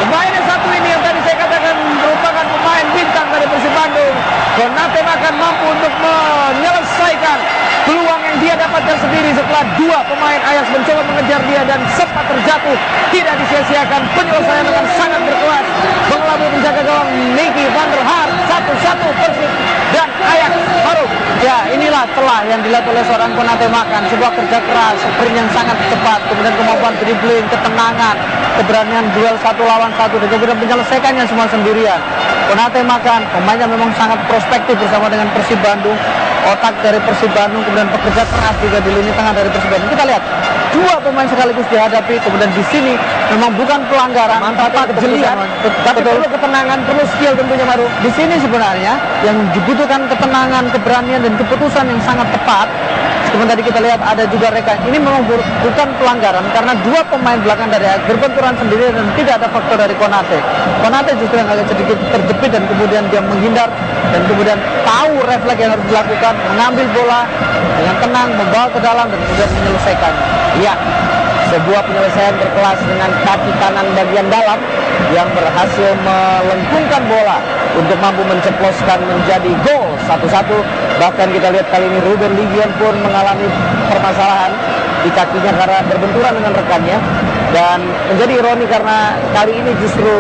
Pemain yang satu ini yang tadi saya katakan merupakan pemain bintang dari Persib Bandung. Konate akan mampu untuk menyelesaikan peluang yang dia dapatkan sendiri setelah dua pemain Ajax mencoba mengejar dia dan sempat terjatuh. Tidak disia-siakan, penyelesaian dengan sangat berkelas mengelabui penjaga gawang Nicky van der Haar. 1-1 Persib dan Ajax harum. Ya, inilah celah yang dilihat oleh seorang Konate Makan. Sebuah kerja keras, sprint yang sangat cepat, kemudian kemampuan dribbling, ketenangan, keberanian duel satu lawan satu, dan kemudian menyelesaikannya semua sendirian. Konate Makan, pemainnya memang sangat prospektif bersama dengan Persib Bandung. Otak dari Persib Bandung, kemudian pekerja keras juga di lini tengah dari Persib Bandung. Kita lihat dua pemain sekaligus dihadapi, kemudian di sini memang bukan pelanggaran, mantap, kejelian, tapi perlu ketenangan, perlu skill tentunya Maru. Di sini sebenarnya yang dibutuhkan ketenangan, keberanian dan keputusan yang sangat tepat. Seperti tadi kita lihat ada juga rekan. Ini memang bukan pelanggaran karena dua pemain belakang dari Ajax berbenturan sendiri dan tidak ada faktor dari Konate. Konate justru yang agak sedikit terjepit dan kemudian dia menghindar dan kemudian tahu refleks yang harus dilakukan, mengambil bola dengan tenang, membawa ke dalam dan kemudian menyelesaikan. Ya, sebuah penyelesaian berkelas dengan kaki kanan bagian dalam yang berhasil melengkungkan bola untuk mampu menceploskan menjadi gol 1-1. Bahkan kita lihat kali ini Ruben Ligian pun mengalami permasalahan di kakinya karena berbenturan dengan rekannya. Dan menjadi ironi karena kali ini justru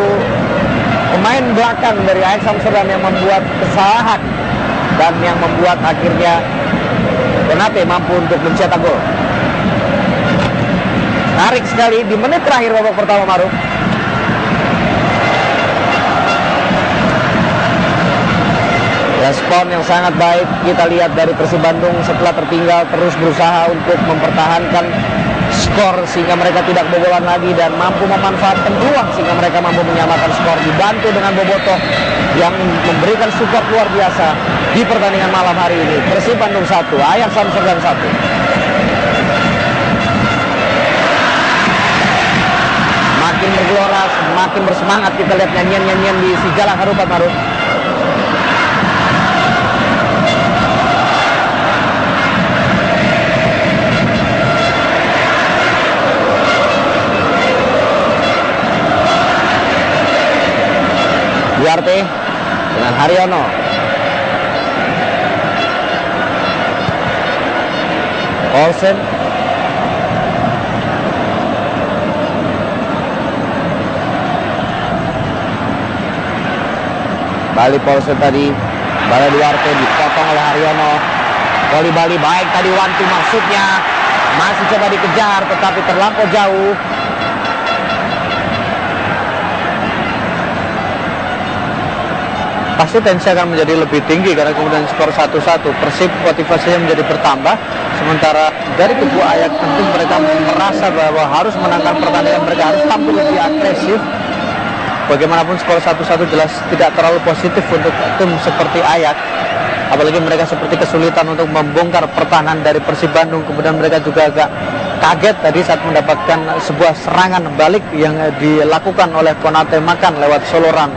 pemain belakang dari Ajax Amsterdam yang membuat kesalahan dan yang membuat akhirnya Konate mampu untuk mencetak gol. Menarik sekali di menit terakhir babak pertama Maruf. Respon yang sangat baik kita lihat dari Persib Bandung setelah tertinggal terus berusaha untuk mempertahankan skor sehingga mereka tidak kebobolan lagi dan mampu memanfaatkan peluang sehingga mereka mampu menyamakan skor, dibantu dengan Bobotoh yang memberikan support luar biasa di pertandingan malam hari ini. Persib Bandung 1, Ajax Amsterdam 1. Makin bergelora, semakin bersemangat kita lihat nyanyian-nyanyian di Sijalak Harupat Maruf. Duarte dengan Haryono. Paulsen. Bali Paulsen tadi. Bala Duarte dipotong oleh Haryono. Voli Bali baik tadi Wantu maksudnya. Masih coba dikejar tetapi terlampau jauh. Pasti tensi akan menjadi lebih tinggi karena kemudian skor 1-1. Persib motivasinya menjadi bertambah. Sementara dari kubu Ajax tentu mereka merasa bahwa harus menangkan pertandingan, mereka harus tampil lebih agresif. Bagaimanapun skor 1-1 jelas tidak terlalu positif untuk tim seperti Ajax. apalagi mereka seperti kesulitan untuk membongkar pertahanan dari Persib Bandung. Kemudian mereka juga agak kaget tadi saat mendapatkan sebuah serangan balik yang dilakukan oleh Konate Makan lewat soloran.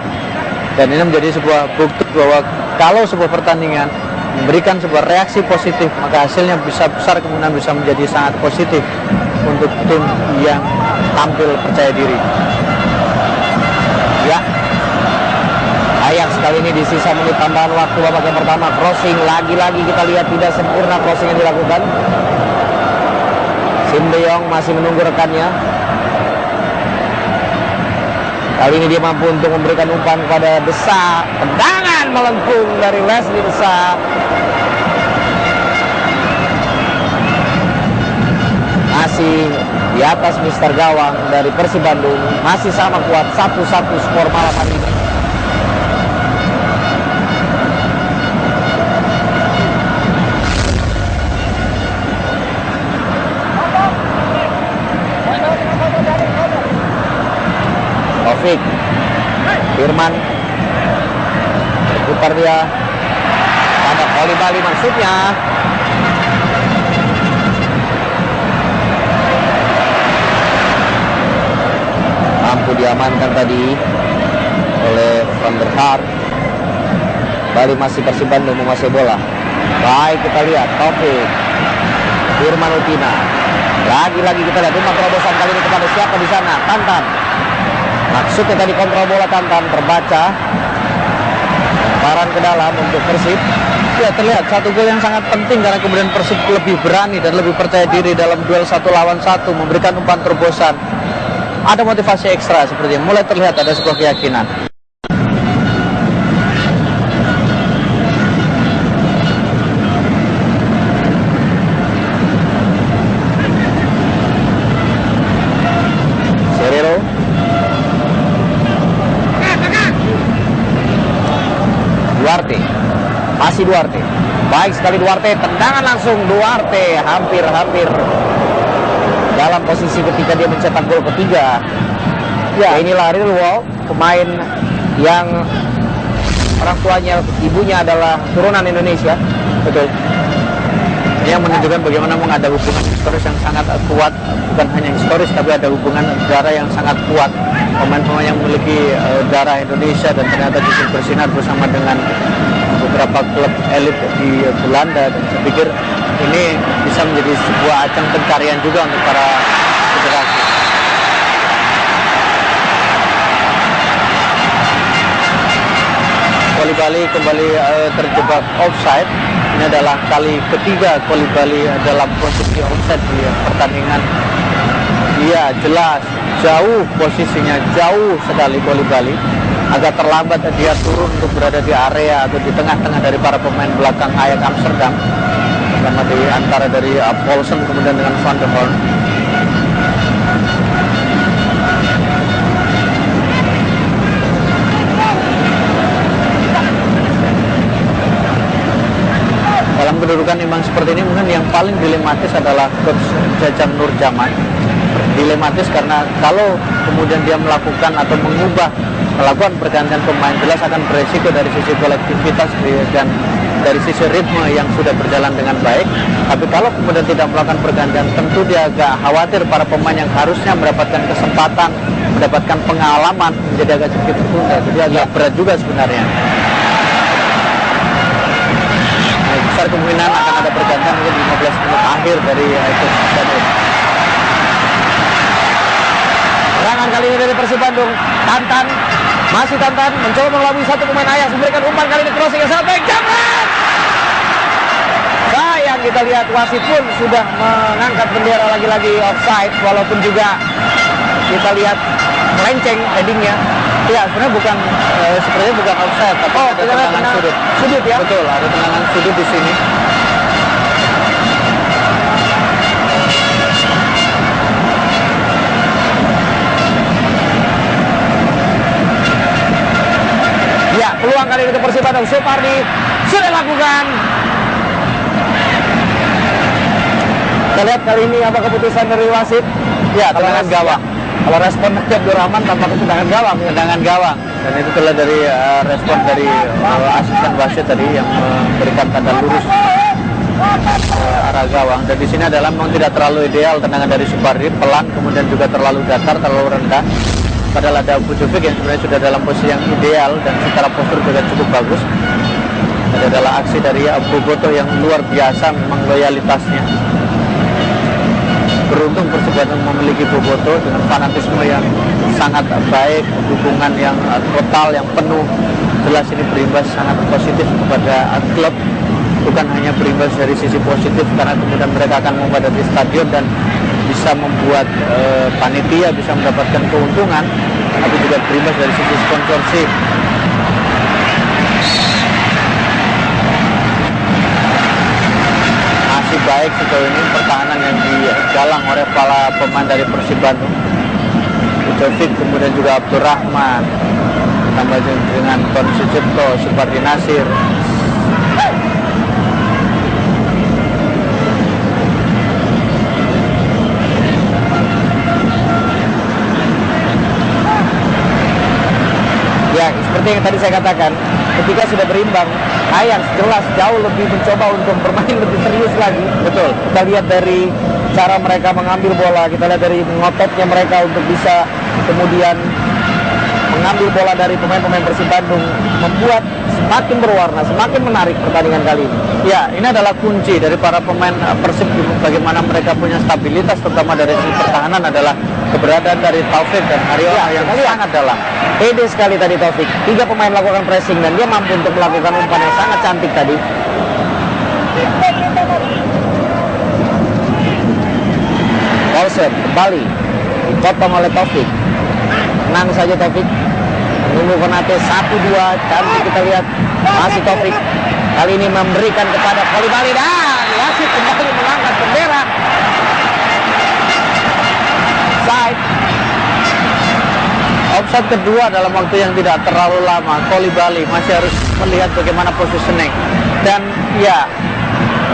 Dan ini menjadi sebuah bukti bahwa kalau sebuah pertandingan memberikan sebuah reaksi positif, maka hasilnya bisa besar, kemudian bisa menjadi sangat positif untuk tim yang tampil percaya diri. Ya, Ajax kali ini di sisa menit tambahan waktu babak yang pertama, crossing lagi-lagi kita lihat tidak sempurna crossing yang dilakukan. Shin De Jong masih menunggu rekannya. Kali ini dia mampu untuk memberikan umpan kepada Desa. Tendangan melengkung dari Leslie Desa. Masih di atas Mister Gawang dari Persib Bandung. Masih sama kuat, 1-1 skor malam hari ini. Taufik, Firman, putar dia, ada Kolibali maksudnya. Mampu diamankan tadi oleh Van der Haar. Bali masih Persib Bandung menguasai bola. Baik, kita lihat Taufik, Firman Utina. Lagi-lagi kita lihat umpan terobosan kali ini kepada siapa di sana? Tantan. Maksudnya tadi kontrol bola Tantan terbaca. Lemparan ke dalam untuk Persib. Ya, terlihat satu gol yang sangat penting karena kemudian Persib lebih berani dan lebih percaya diri dalam duel 1 lawan 1, memberikan umpan terobosan. Ada motivasi ekstra sepertinya, mulai terlihat ada sebuah keyakinan. Duarte, masih Duarte, baik sekali Duarte, tendangan langsung Duarte, hampir dalam posisi ketika dia mencetak gol ketiga. Ya, inilah Rilwald, pemain yang orang tuanya, ibunya adalah turunan Indonesia. Betul. Ini yang menunjukkan bagaimana ada hubungan historis yang sangat kuat, bukan hanya historis tapi ada hubungan darah yang sangat kuat. Pemain-pemain yang memiliki darah Indonesia dan ternyata bisa bersinar bersama dengan beberapa klub elit di Belanda, dan saya pikir ini bisa menjadi sebuah ajang pencarian juga untuk para federasi. Kolibali kembali terjebak offside. Ini adalah kali ketiga Kolibali dalam posisi offside di pertandingan. Dia jelas jauh posisinya, jauh sekali Kolibali. Agak terlambat dia turun untuk berada di area atau di tengah-tengah dari para pemain belakang Ajax Amsterdam. Karena di antara dari Paulsen kemudian dengan Van der Horn. Dalam kedudukan imbang seperti ini mungkin yang paling dilematis adalah Coach Jajang Nurjaman. Dilematis karena kalau kemudian dia melakukan atau melakukan pergantian pemain, jelas akan beresiko dari sisi kolektivitas dan dari sisi ritme yang sudah berjalan dengan baik. Tapi kalau kemudian tidak melakukan pergantian, tentu dia agak khawatir para pemain yang harusnya mendapatkan kesempatan, mendapatkan pengalaman menjadi agak sedikit tertunda. Jadi agak berat juga sebenarnya. Besar kemungkinan akan ada pergantian mungkin 15 menit akhir dari Coach Daniel. Serangan kali ini dari Persib Bandung. Tantan, masih Tantan mencoba mengelabui satu pemain Ajax, memberikan umpan kali ini crossing yang sangat baik. Jambret! Sayang, kita lihat wasit pun sudah mengangkat bendera lagi-lagi offside, walaupun juga kita lihat melenceng headingnya. Ya, sebenarnya sepertinya bukan offside, tapi ada tendangan sudut. Sudut ya? Betul, ada tendangan sudut di sini. Ya, peluang kali ini untuk Persib Bandung. Supardi sudah lakukan. Kita lihat kali ini apa keputusan dari wasit. Ya, tendangan gawang. Kalau respon Abdul Rahman tanpa tendangan gawang. Tendangan gawang. Dan itu telah dari respon dari asisten wasit tadi yang memberikan tanda lurus arah gawang. Dan di sini adalah memang tidak terlalu ideal tendangan dari Supardi, pelan, kemudian juga terlalu datar, terlalu rendah. Padahal ada Bujovic yang sebenarnya sudah dalam posisi yang ideal dan secara postur juga cukup bagus. Ada adalah aksi dari Boboto yang luar biasa memang loyalitasnya. Beruntung Persib Bandung memiliki Boboto dengan fanatisme yang sangat baik, dukungan yang total, yang penuh. Jelas ini berimbas sangat positif kepada klub. Bukan hanya berimbas dari sisi positif karena kemudian mereka akan memadati stadion dan bisa membuat panitia bisa mendapatkan keuntungan, tapi juga berimbas dari sisi sponsorship. Masih baik sejauh ini pertahanan yang digalang oleh para pemain dari Persib Bandung. Bujovic, kemudian juga Abdurrahman, tambah dengan Tony Sucipto, Supardi Nasir. Ya, seperti yang tadi saya katakan, ketika sudah berimbang, Ajax jelas jauh lebih mencoba untuk bermain lebih serius lagi. Betul. Kita lihat dari cara mereka mengambil bola, kita lihat dari ngototnya mereka untuk bisa kemudian mengambil bola dari pemain-pemain Persib Bandung, membuat semakin berwarna, semakin menarik pertandingan kali ini. Ya, ini adalah kunci dari para pemain Persib, bagaimana mereka punya stabilitas, terutama dari sisi pertahanan adalah keberadaan dari Taufik dan Haryono yang sangat dalam. Pede sekali tadi Taufik. 3 pemain melakukan pressing dan dia mampu untuk melakukan umpan yang sangat cantik tadi. Olsen kembali dipotong oleh Taufik. Tenang saja Taufik. Menunggu Konate 1-2. Cantik kita lihat. Masih Taufik. Kali ini memberikan kepada Coulibaly dan wasit kembali mengangkat bendera. Side. Offside kedua dalam waktu yang tidak terlalu lama. Coulibaly masih harus melihat bagaimana positioning. Dan ya,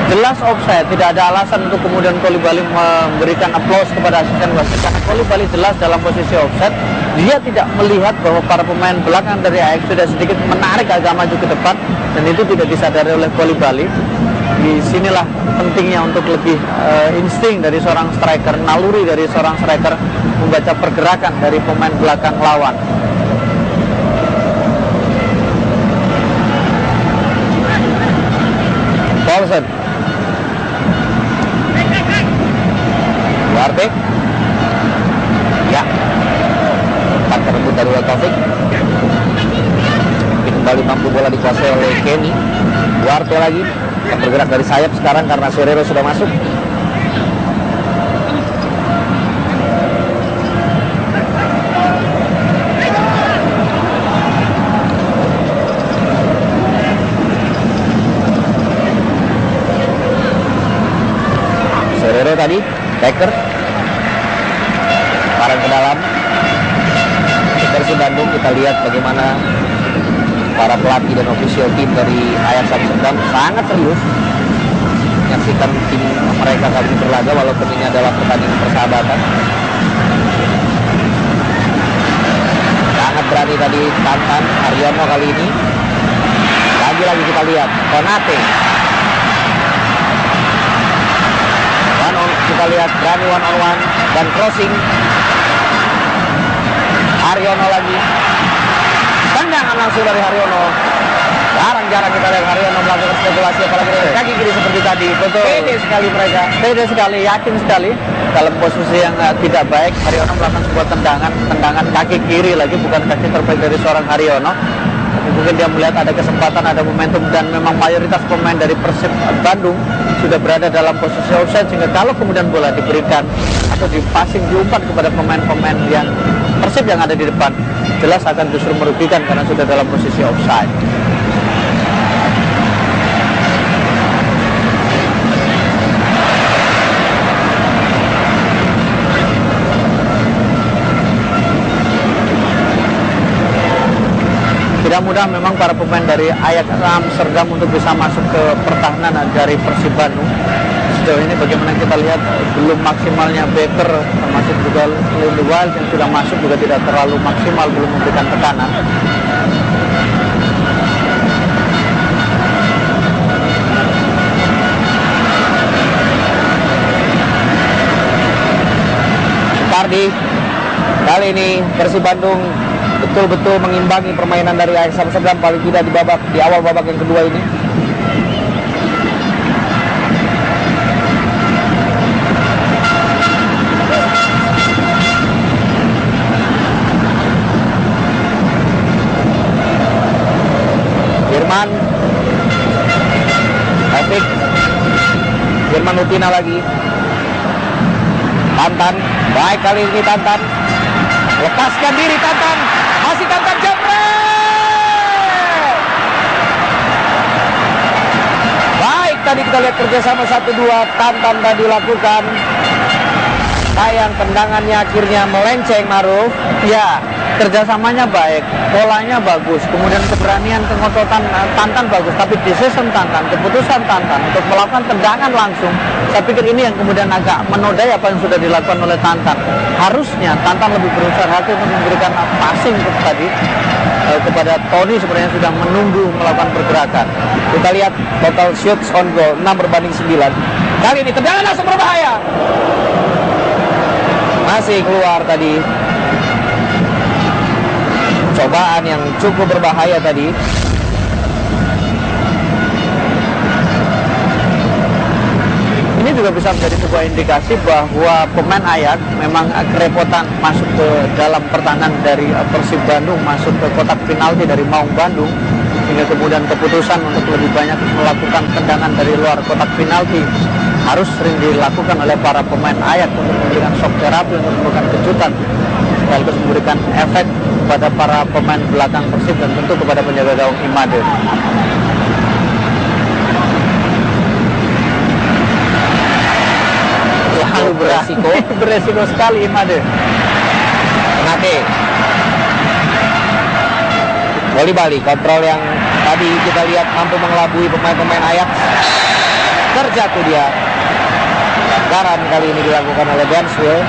jelas offside, tidak ada alasan untuk kemudian Coulibaly memberikan aplaus kepada asisten wasit karena Coulibaly jelas dalam posisi offside. Dia tidak melihat bahwa para pemain belakang dari Ajax sudah sedikit menarik agak maju ke depan dan itu tidak disadari oleh Coulibaly. Di sinilah pentingnya untuk lebih insting dari seorang striker, naluri dari seorang striker membaca pergerakan dari pemain belakang lawan. Paulsen. Duarte. Ya. Empat terebut dari Taufik. Kembali mampu bola dikuasai oleh Kenny. Duarte lagi. Yang bergerak dari sayap sekarang karena Serero sudah masuk. Serero tadi, Becker parang ke dalam. Persib Bandung kita lihat bagaimana para pelatih dan official tim dari Ajax Amsterdam sangat serius menyaksikan tim mereka kali ini berlaga walaupun ini adalah pertandingan persahabatan. Sangat berani tadi Tantan Haryono kali ini. Lagi-lagi kita lihat Konate. Kita lihat berani one on one dan crossing. Haryono lagi. Tendangan langsung dari Haryono. Jarang-jarang kita lihat Haryono melakukan spekulasi apalagi dari kaki kiri seperti tadi. Betul. Pede sekali mereka. Pede sekali, yakin sekali dalam posisi yang tidak baik. Haryono melakukan sebuah tendangan kaki kiri lagi, bukan kaki terbaik dari seorang Haryono. Tapi mungkin dia melihat ada kesempatan, ada momentum dan memang mayoritas pemain dari Persib Bandung sudah berada dalam posisi offside sehingga kalau kemudian bola diberikan atau dipassing diumpan kepada pemain-pemain yang Persib yang ada di depan, jelas akan justru merugikan karena sudah dalam posisi offside. Tidak mudah memang para pemain dari Ajax Amsterdam untuk bisa masuk ke pertahanan dari Persib Bandung. sejauh ini bagaimana kita lihat belum maksimalnya Becker termasuk juga Lindelof yang sudah masuk juga tidak terlalu maksimal, belum memberikan tekanan. Supardi, kali ini Persib Bandung betul-betul mengimbangi permainan dari Ajax Amsterdam paling tidak di awal babak yang kedua ini. Firman, Taufik, Firman Utina lagi. Tantan, baik kali ini Tantan. Lepaskan diri Tantan, masih Tantan jebret. Baik, tadi kita lihat kerjasama 1-2 Tantan tadi lakukan. Sayang tendangannya akhirnya melenceng Maruf. Ya, kerjasamanya baik, polanya bagus, kemudian keberanian, kengototan Tantan bagus, tapi decision Tantan, keputusan Tantan untuk melakukan tendangan langsung, saya pikir ini yang kemudian agak menodai apa yang sudah dilakukan oleh Tantan. Harusnya Tantan lebih berusaha hati untuk memberikan passing tadi kepada Tony sebenarnya sudah menunggu melakukan pergerakan. Kita lihat total shots on goal 6/9. Kali ini tendangan langsung berbahaya. Masih keluar tadi. Cobaan yang cukup berbahaya tadi. Ini juga bisa menjadi sebuah indikasi bahwa pemain Ajax memang kerepotan masuk ke dalam pertahanan dari Persib Bandung, masuk ke kotak penalti dari Maung Bandung, sehingga kemudian keputusan untuk lebih banyak melakukan tendangan dari luar kotak penalti harus sering dilakukan oleh para pemain Ajax untuk memberikan shock terapi, untuk memberikan kejutan, sekaligus memberikan efek kepada para pemain belakang Persib dan tentu kepada penjaga gawang Imade. Beresiko sekali Imade. Nate. Bali kontrol yang tadi kita lihat mampu mengelabui pemain-pemain Ajax. Terjatuh dia. Pelanggaran kali ini dilakukan oleh Benswil.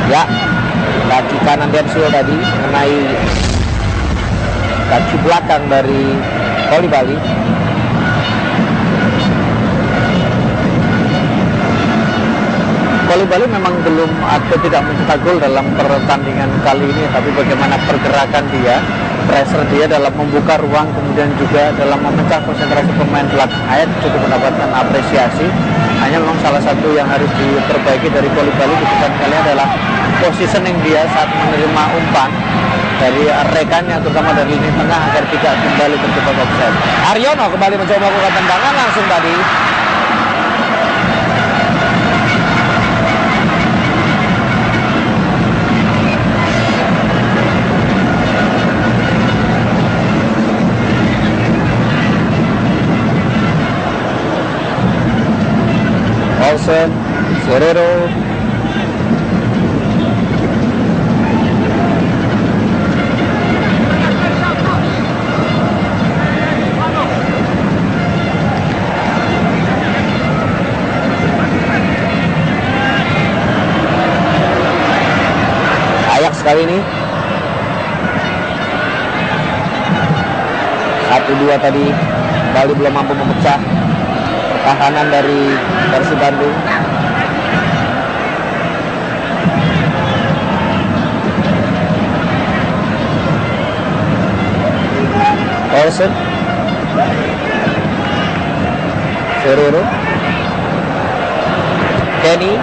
Ya, kaki kanan Benswil tadi mengenai kaki belakang dari Bali. Bali memang belum atau tidak mencetak gol dalam pertandingan kali ini, tapi bagaimana pergerakan dia, pressure dia dalam membuka ruang, kemudian juga dalam memecah konsentrasi pemain belakang Ajax cukup mendapatkan apresiasi. Hanya memang salah satu yang harus diperbaiki dari Bali di depan kali adalah positioning dia saat menerima umpan dari rekannya, terutama dari lini tengah agar tidak kembali terjebak offside. Aryono kembali mencoba melakukan tendangan langsung tadi. Olsen, Serrero, Ajax kali ini 1-2 tadi Bali belum mampu memecah pertahanan dari Persib Bandung. Olsen, Ferrero, Kenny,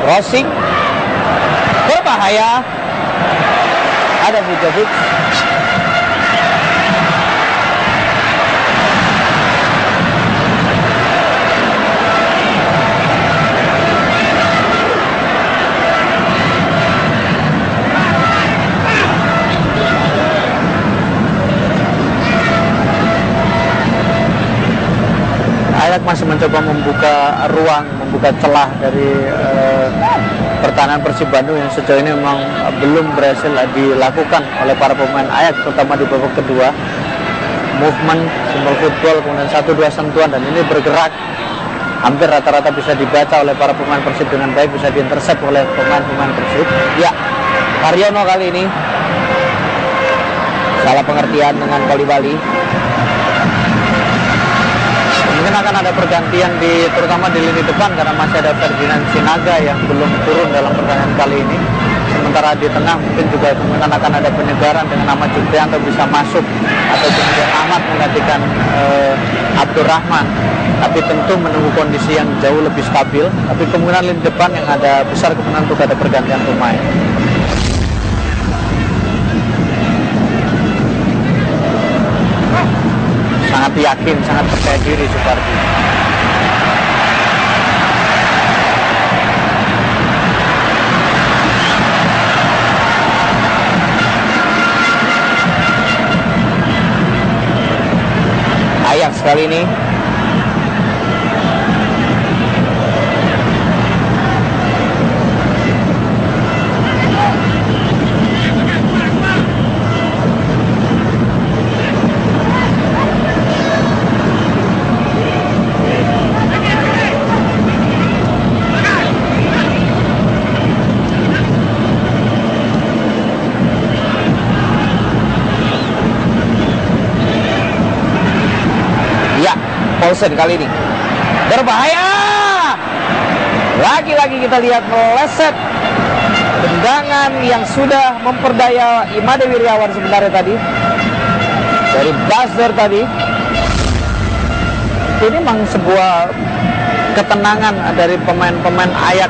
crossing, berbahaya. Ada Vujovic. Ajax masih mencoba membuka ruang, membuka celah dari pertahanan Persib Bandung yang sejauh ini memang belum berhasil dilakukan oleh para pemain Ajax, terutama di babak kedua. movement, simbol football, kemudian 1-2 sentuhan, dan ini bergerak hampir rata-rata bisa dibaca oleh para pemain Persib dengan baik, bisa diintercept oleh pemain-pemain Persib. Ya, Karyono kali ini salah pengertian dengan Kolibali. Mungkin akan ada pergantian terutama di lini depan karena masih ada Ferdinand Sinaga yang belum turun dalam pertandingan kali ini. Sementara di tengah mungkin juga kemungkinan akan ada penyegaran dengan Ahmad Juprianto bisa masuk, atau kemudian Ahmad menggantikan Abdurrahman. Tapi tentu menunggu kondisi yang jauh lebih stabil. Tapi kemungkinan lini depan yang ada besar kemungkinan untuk ada pergantian pemain. Sangat yakin, sangat percaya diri Supardi. Ajax kali ini Paulsen kali ini berbahaya. Lagi-lagi kita lihat meleset tendangan yang sudah memperdaya Imade Wiryawan sebenarnya tadi dari buzzer tadi. Ini memang sebuah ketenangan dari pemain-pemain Ajax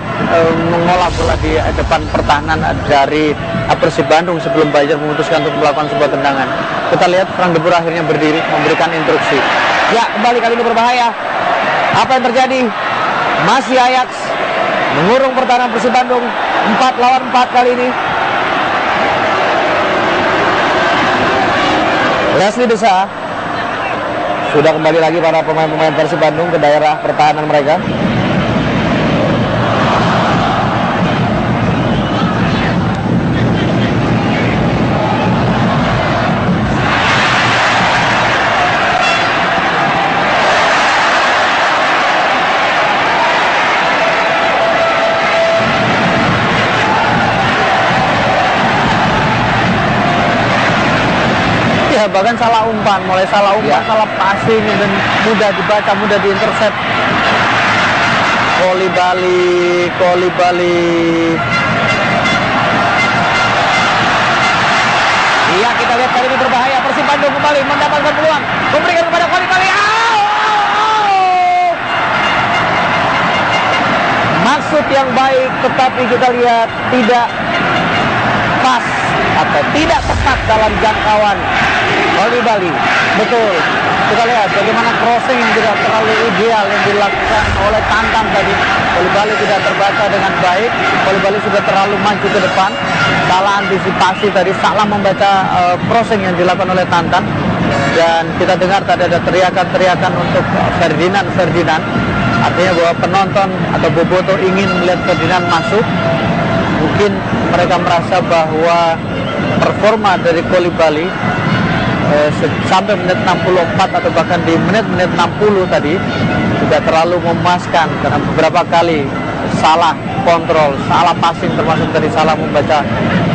mengolah bola di depan pertahanan dari Persib Bandung sebelum Bayer memutuskan untuk melakukan sebuah tendangan. Kita lihat Frank de Boer akhirnya berdiri memberikan instruksi. Ya, kembali kali ini berbahaya. Apa yang terjadi? Masih Ajax mengurung pertahanan Persib Bandung 4 lawan 4 kali ini. Leslie Desa sudah kembali lagi para pemain-pemain Persib Bandung ke daerah pertahanan mereka. Bahkan salah umpan, salah passing dan mudah dibaca, mudah diintercept. Kolibali. Iya, kita lihat kali ini berbahaya. Persib Bandung kembali mendapatkan peluang, memberikan kepada Kolibali. Maksud yang baik, tetapi kita lihat tidak pas atau tidak tepat dalam jangkauan Kolibali. Betul, kita lihat bagaimana crossing yang tidak terlalu ideal yang dilakukan oleh Tantan tadi. Kolibali tidak terbaca dengan baik. Kolibali sudah terlalu maju ke depan, salah antisipasi tadi, salah membaca crossing yang dilakukan oleh Tantan. Dan kita dengar tadi ada teriakan-teriakan untuk Ferdinand. Artinya bahwa penonton atau boboto ingin melihat Ferdinand masuk. Mungkin mereka merasa bahwa performa dari Kolibali sampai menit 64 atau bahkan di menit-menit 60 tadi tidak terlalu memuaskan karena beberapa kali salah kontrol, salah passing, termasuk dari salah membaca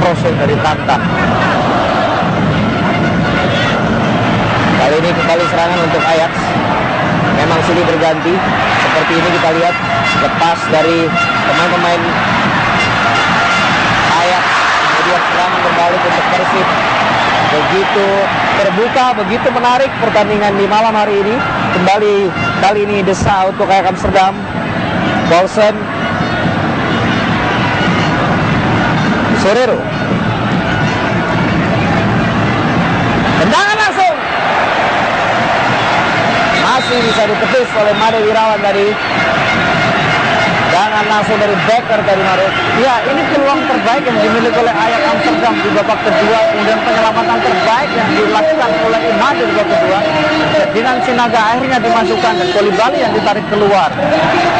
crossing dari Tantan. Kali ini kembali serangan untuk Ajax. Memang silih berganti. Seperti ini kita lihat lepas dari pemain-pemain Ajax, kemudian serangan berbalik untuk Persib. Begitu terbuka, begitu menarik pertandingan di malam hari ini. Kembali kali ini Desa untuk Ajax Amsterdam. Paulsen, Sorero, tendangan langsung, masih bisa ditepis oleh Made Wirawan tadi. Dan tendangan langsung dari Becker tadi Maru. Ya, ini peluang terbaik yang dimiliki oleh Ajax Amsterdam di babak kedua, kemudian penyelamatan terbaik yang dilakukan oleh Imade di babak kedua. Ferdinand Sinaga akhirnya dimasukkan dan Koulibaly yang ditarik keluar.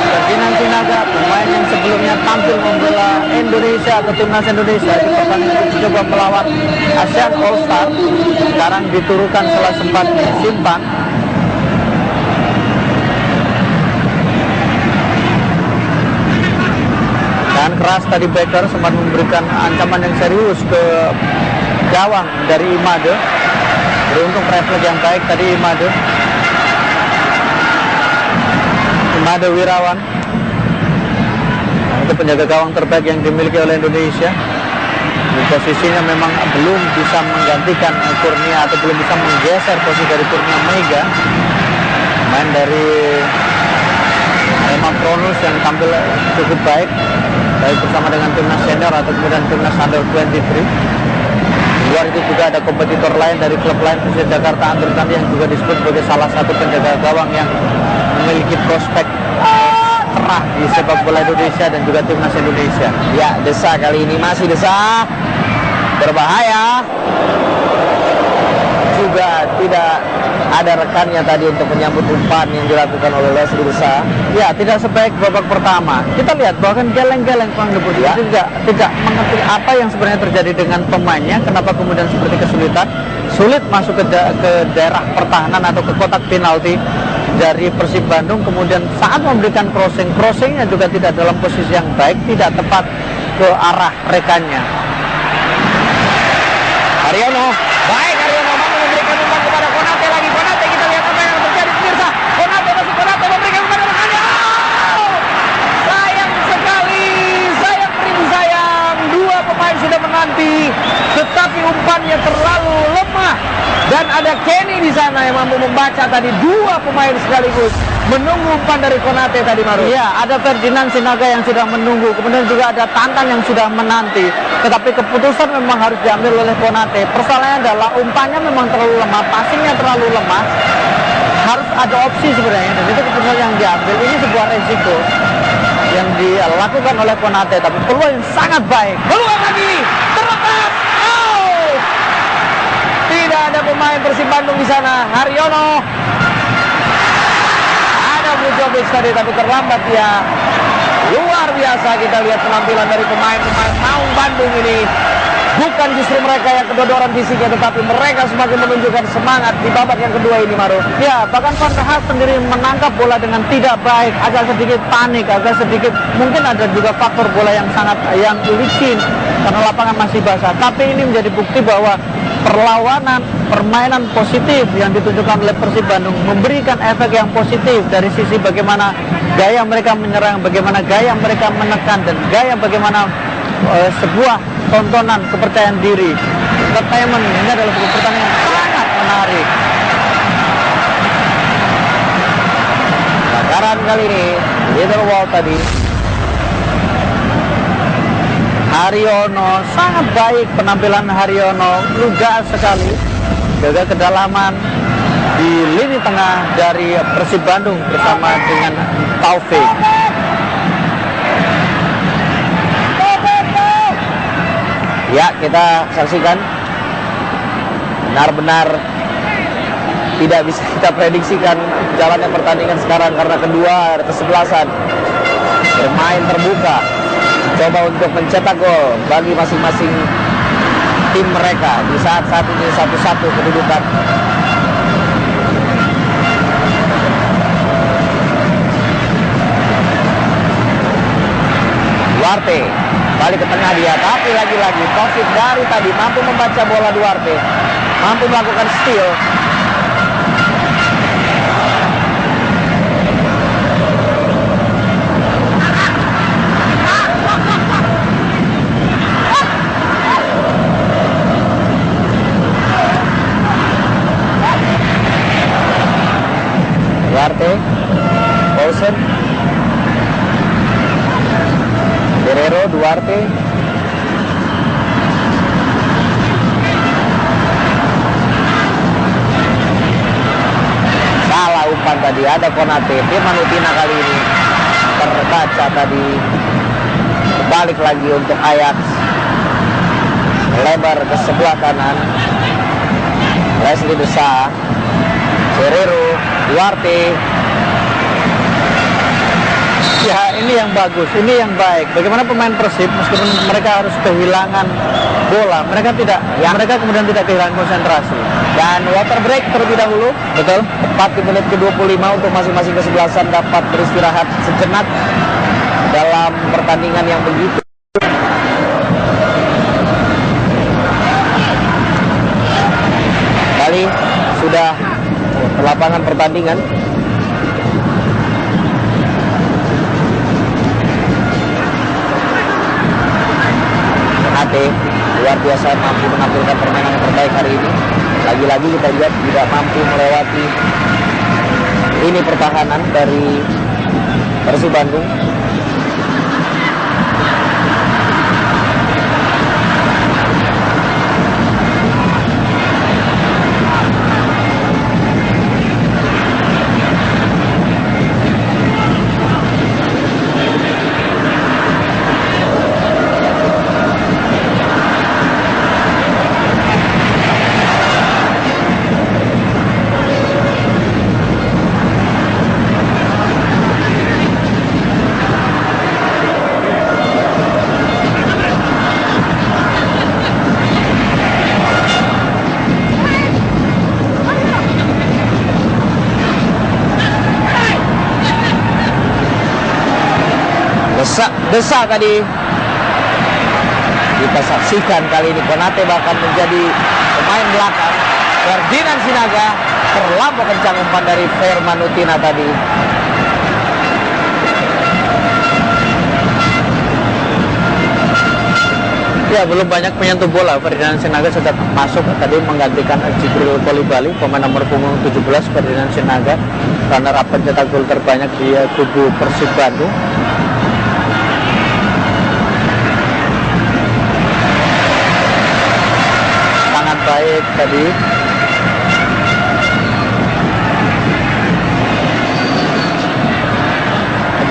Ferdinand Sinaga, pemain yang sebelumnya tampil membela Indonesia atau timnas Indonesia di pertandingan uji coba melawan ASEAN All Star, sekarang diturunkan setelah sempat disimpan. Dan keras tadi Becker sempat memberikan ancaman yang serius ke gawang dari Imade. Beruntung refleks yang baik tadi Imade Wirawan. Itu penjaga gawang terbaik yang dimiliki oleh Indonesia. Di posisinya memang belum bisa menggantikan Kurnia atau belum bisa menggeser posisi dari Kurnia Mega. Main dari Herman Pronus yang tampil cukup baik bersama dengan timnas senior atau kemudian timnas under 23. Di luar itu juga ada kompetitor lain dari klub lain Persija Jakarta Undertand yang juga disebut sebagai salah satu penjaga gawang yang memiliki prospek cerah di sepak bola Indonesia dan juga timnas Indonesia. Ya, Desa kali ini masih Desa berbahaya. Juga tidak ada rekannya tadi untuk menyambut umpan yang dilakukan oleh Leslie Desa. Ya, tidak sebaik babak pertama. Kita lihat bahkan geleng-geleng Bang Debut ya. tidak mengerti apa yang sebenarnya terjadi dengan pemainnya, kenapa kemudian seperti kesulitan, sulit masuk ke daerah pertahanan atau ke kotak penalti dari Persib Bandung. Kemudian saat memberikan crossingnya juga tidak dalam posisi yang baik, tidak tepat ke arah rekannya. Haryono, baik Haryono mampu memberikan umpan kepada Konate lagi. Konate, kita lihat apa yang terjadi pemirsa. Konate memberikan umpan rekannya. Sayang sekali, sayang. Dua pemain sudah menanti, tetapi umpannya terlalu lemah. Dan ada Kenny di sana yang mampu membaca tadi dua pemain sekaligus menunggu umpan dari Konate tadi Maru. Iya, ada Ferdinand Sinaga yang sudah menunggu, kemudian juga ada Tantan yang sudah menanti. Tetapi keputusan memang harus diambil oleh Konate. Persoalannya adalah umpannya memang terlalu lemah, passingnya terlalu lemah. Harus ada opsi sebenarnya, dan itu keputusan yang diambil. Ini sebuah resiko yang dilakukan oleh Konate, tapi peluang yang sangat baik. Peluang lagi, terlepas. Oh! Tidak ada pemain Persib Bandung di sana. Haryono. Ada Vujovic tadi, tapi terlambat ya. Luar biasa kita lihat penampilan dari pemain-pemain Maung Bandung ini. Bukan justru mereka yang kedodoran fisiknya, tetapi mereka semakin menunjukkan semangat di babak yang kedua ini Maru. Ya, bahkan Van der Haag sendiri menangkap bola dengan tidak baik, agak sedikit panik, agak sedikit mungkin ada juga faktor bola yang licin karena lapangan masih basah. Tapi ini menjadi bukti bahwa permainan positif yang ditunjukkan oleh Persib Bandung memberikan efek yang positif dari sisi bagaimana gaya mereka menyerang, bagaimana gaya mereka menekan, dan gaya bagaimana sebuah tontonan kepercayaan diri. Entertainment ini adalah sebuah pertandingan yang sangat menarik. Pelanggaran kali ini Little Wall tadi. Haryono sangat baik penampilan Haryono, lugas sekali, jaga kedalaman di lini tengah dari Persib Bandung bersama dengan Taufik. Ya, kita saksikan. Benar-benar tidak bisa kita prediksikan jalannya pertandingan sekarang karena kedua kesebelasan bermain terbuka, coba untuk mencetak gol bagi masing-masing tim mereka di saat ini 1-1 kedudukan. Duarte balik ke tengah dia, tapi lagi-lagi Taufik dari tadi mampu membaca bola Duarte, mampu melakukan steal. Duarte, Paulsen, Guerrero, Duarte, salah umpan tadi, ada Konate, Firman Utina kali ini terbaca tadi. Balik lagi untuk Ajax, lebar ke sebelah kanan. Leslie Desa, Ferrero, Duarte. Ya, ini yang bagus, ini yang baik. Bagaimana pemain Persib meskipun mereka harus kehilangan bola, mereka kemudian tidak kehilangan konsentrasi. Dan water break terlebih dahulu. Betul? Tepat di menit ke-25 untuk masing-masing kesebelasan dapat beristirahat sejenak dalam pertandingan yang begitu. Kali sudah lapangan pertandingan. Konate luar biasa mampu menampilkan permainan yang terbaik hari ini. Lagi-lagi kita lihat tidak mampu melewati ini pertahanan dari Persib Bandung. Desa tadi kita saksikan kali ini. Konate bahkan menjadi pemain belakang. Ferdinand Sinaga terlampau kencang umpan dari Firman Utina tadi. Ya, belum banyak menyentuh bola. Ferdinand Sinaga sudah masuk tadi menggantikan Jibril Kolibali, pemain nomor punggung 17. Ferdinand Sinaga runner up pencetak gol terbanyak di kubu Persib Bandung. Sangat baik tadi.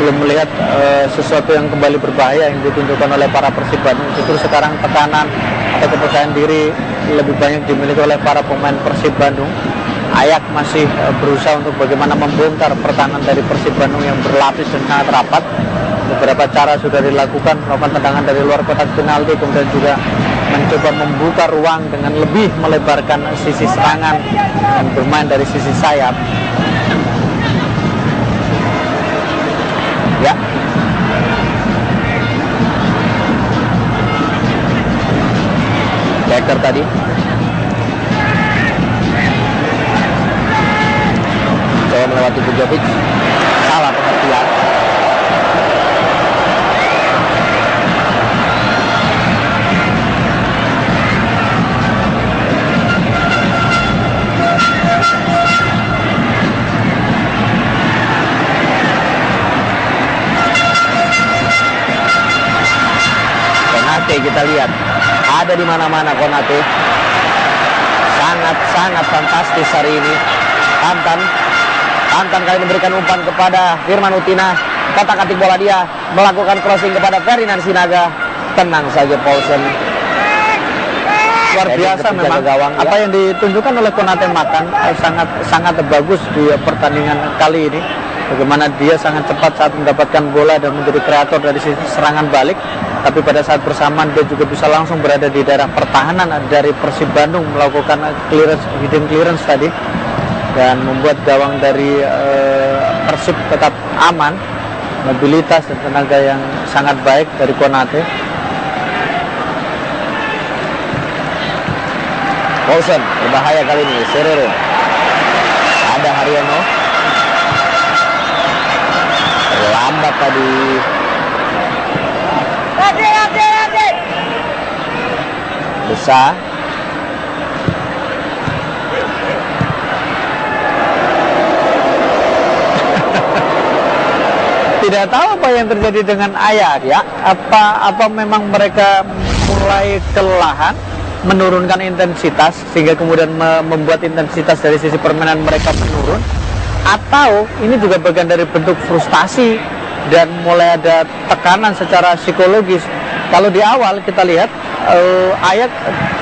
Belum melihat sesuatu yang kembali berbahaya yang ditunjukkan oleh para Persib Bandung. Justru sekarang tekanan atau kepercayaan diri lebih banyak dimiliki oleh para pemain Persib Bandung. Ayak masih berusaha untuk bagaimana membongkar pertahanan dari Persib Bandung yang berlapis dan sangat rapat. Beberapa cara sudah dilakukan, melakukan tendangan dari luar kotak penalti, kemudian juga mencoba membuka ruang dengan lebih melebarkan sisi serangan dan bermain dari sisi sayap. Ya. Becker tadi. Coba melewati Bujovic. Salah pengertian. Konate kita lihat ada di mana-mana. Konate sangat fantastis hari ini. Tantan kali memberikan umpan kepada Firman Utina. Kotak-atik bola dia, melakukan crossing kepada Ferdinand Sinaga. Tenang saja Paulsen. Luar biasa memang gawang, apa yang ditunjukkan oleh Konate Matan sangat bagus di pertandingan kali ini. Bagaimana dia sangat cepat saat mendapatkan bola dan menjadi kreator dari sisi serangan balik. Tapi pada saat bersamaan dia juga bisa langsung berada di daerah pertahanan dari Persib Bandung, melakukan hidden clearance tadi dan membuat gawang dari Persib tetap aman. Mobilitas dan tenaga yang sangat baik dari Konate. Paulsen berbahaya kali ini. Serero, ada Haryono, terlambat tadi. Desa. Tidak tahu apa yang terjadi dengan Ayak ya. Apa memang mereka mulai kelelahan, menurunkan intensitas sehingga kemudian membuat intensitas dari sisi permainan mereka menurun, atau ini juga bagian dari bentuk frustasi dan mulai ada tekanan secara psikologis. Kalau di awal kita lihat Ayak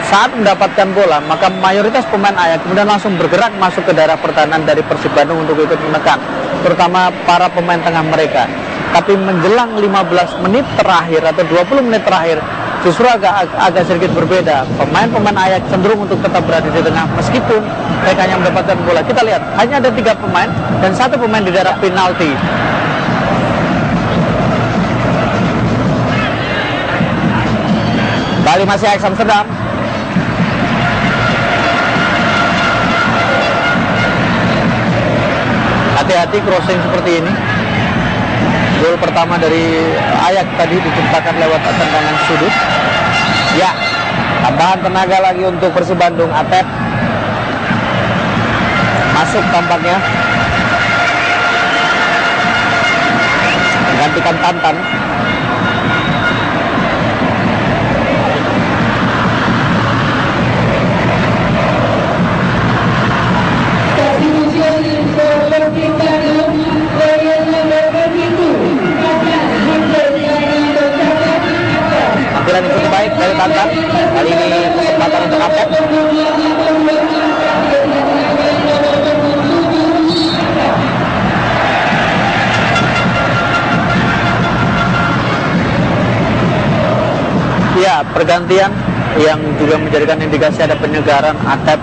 saat mendapatkan bola, maka mayoritas pemain Ayak kemudian langsung bergerak masuk ke daerah pertahanan dari Persib Bandung untuk ikut menekan, terutama para pemain tengah mereka. Tapi menjelang 15 menit terakhir atau 20 menit terakhir, justru agak sedikit berbeda. Pemain-pemain Ayak cenderung untuk tetap berada di tengah meskipun mereka hanya mendapatkan bola. Kita lihat hanya ada 3 pemain dan 1 pemain di daerah penalti. Bali masih Ajax Amsterdam. Hati-hati crossing seperti ini. Gol pertama dari Ayak tadi diciptakan lewat tendangan sudut. Ya, tambahan tenaga lagi untuk Persib Bandung. Atep masuk tampaknya, menggantikan Tantan. Tampilan yang cukup baik dari Tantan. Kali ini kesempatan untuk Atep. Ya, pergantian yang juga menjadikan indikasi ada penyegaran. Atep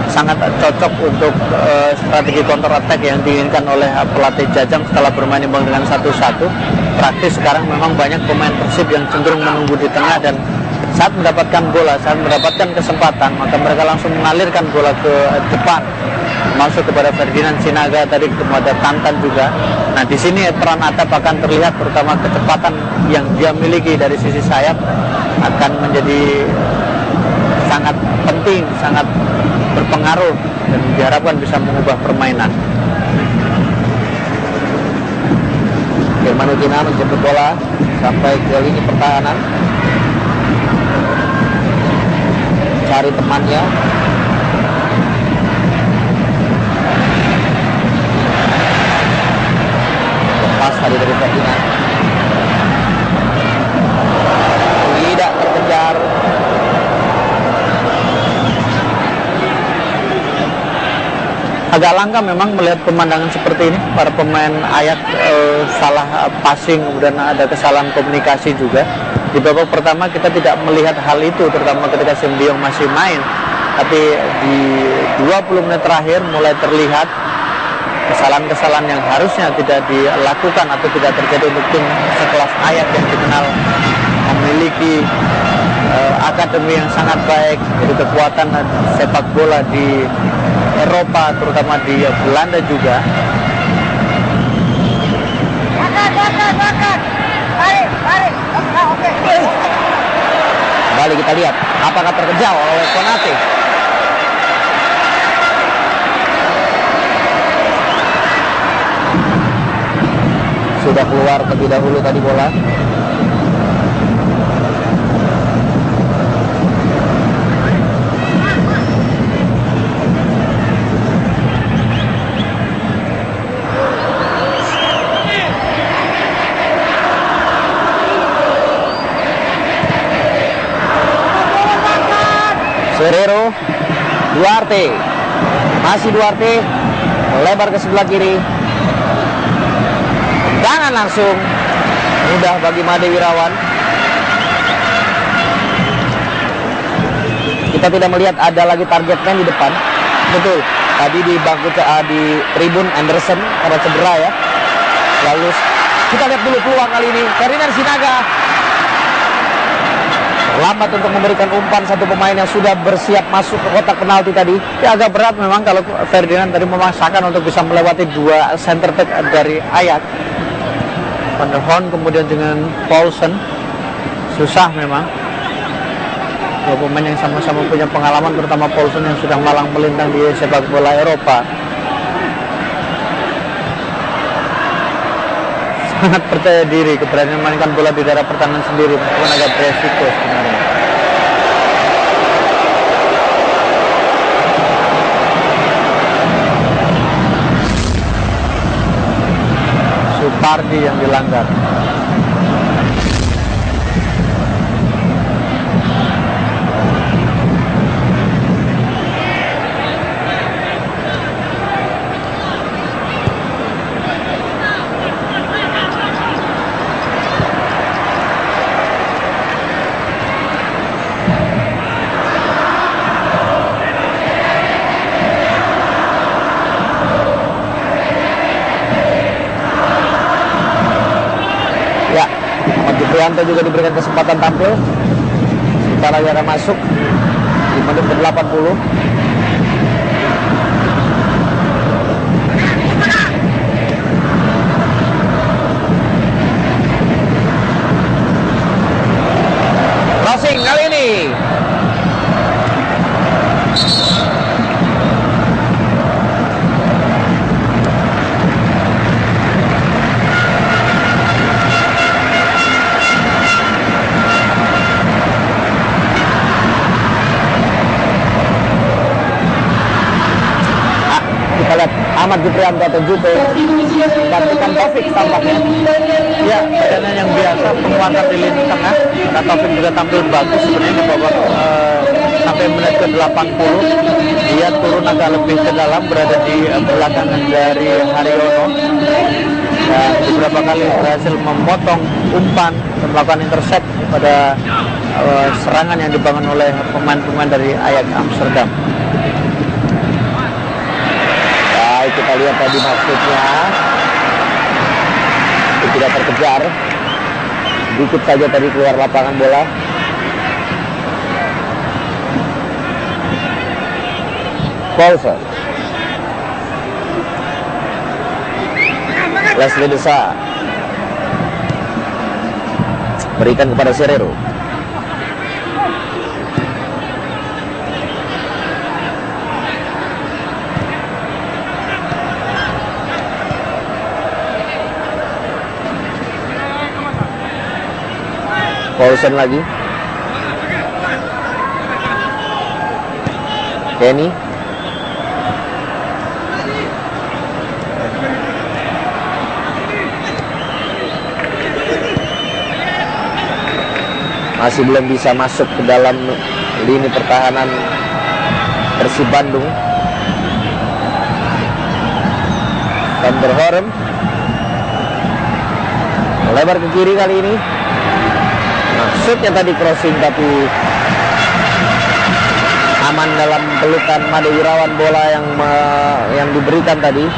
sangat cocok untuk strategi counter attack yang diinginkan oleh pelatih Jajang setelah bermain imbang dengan 1-1. Praktis sekarang memang banyak pemain Persib yang cenderung menunggu di tengah, dan saat mendapatkan bola, saat mendapatkan kesempatan, maka mereka langsung mengalirkan bola ke depan, masuk kepada Ferdinand Sinaga, tadi kepada Tantan juga. Nah, di sini peran Atep akan terlihat, terutama kecepatan yang dia miliki dari sisi sayap akan menjadi sangat penting, sangat berpengaruh, dan diharapkan bisa mengubah permainan. Firman Utina menjemput bola sampai ke lini pertahanan, cari temannya. Lepas tadi dari Ferdinand, tidak terkejar. Agak langka memang melihat pemandangan seperti ini. Para pemain Ayak salah passing, kemudian ada kesalahan komunikasi juga. Di babak pertama kita tidak melihat hal itu, terutama ketika Simbiong masih main. Tapi di 20 menit terakhir mulai terlihat kesalahan-kesalahan yang harusnya tidak dilakukan atau tidak terjadi untuk tim sekelas Ayak yang dikenal memiliki akademi yang sangat baik, jadi kekuatan sepak bola di Eropa, terutama di Belanda juga. Kembali kita lihat apakah terkejar oleh Konate. Sudah keluar terlebih dahulu tadi bola. Serero, Duarte, masih Duarte, melebar ke sebelah kiri, tendangan langsung, mudah bagi Made Wirawan. Kita tidak melihat ada lagi target man di depan. Betul, tadi di bangku di tribun Anderson karena cedera ya. Lalu kita lihat dulu peluang kali ini, Ferdinand Sinaga lambat untuk memberikan umpan satu pemain yang sudah bersiap masuk ke kotak penalti tadi. Ya, agak berat memang kalau Ferdinand tadi memaksakan untuk bisa melewati 2 center back dari Ayak. Van der Horn kemudian dengan Paulsen, susah memang. 2 pemain yang sama-sama punya pengalaman, terutama Paulsen yang sudah malang melintang di sepak bola Eropa. Sangat percaya diri, keberanian memainkan bola di daerah pertahanan sendiri, meskipun agak beresiko sebenarnya. Supardi kiri yang dilanggar. Prianto juga diberikan kesempatan tampil. Sebentar lagi akan masuk di menit ke-80. Crossing kali ini. Ahmad Juprianto atau Jupe gantikan Taufik tampaknya. Ya, pertandingan yang biasa penguatan di lini tengah. Nah, Taufik juga tampil bagus sebenarnya di babak sampai menit ke-80. Dia turun agak lebih ke dalam, berada di belakangan dari Haryono. Dan beberapa kali berhasil memotong umpan dan melakukan intercept pada serangan yang dibangun oleh pemain-pemain dari Ajax Amsterdam. Kita lihat tadi maksudnya tidak terkejar, dikit saja tadi keluar lapangan bola. Paulsen, Leslie Desa berikan kepada Serero. Paulsen lagi. Kenny. Masih belum bisa masuk ke dalam lini pertahanan Persib Bandung. Van der Horem melebar ke kiri kali ini. Maksudnya tadi crossing tapi aman dalam pelukan Made Wirawan bola yang diberikan tadi.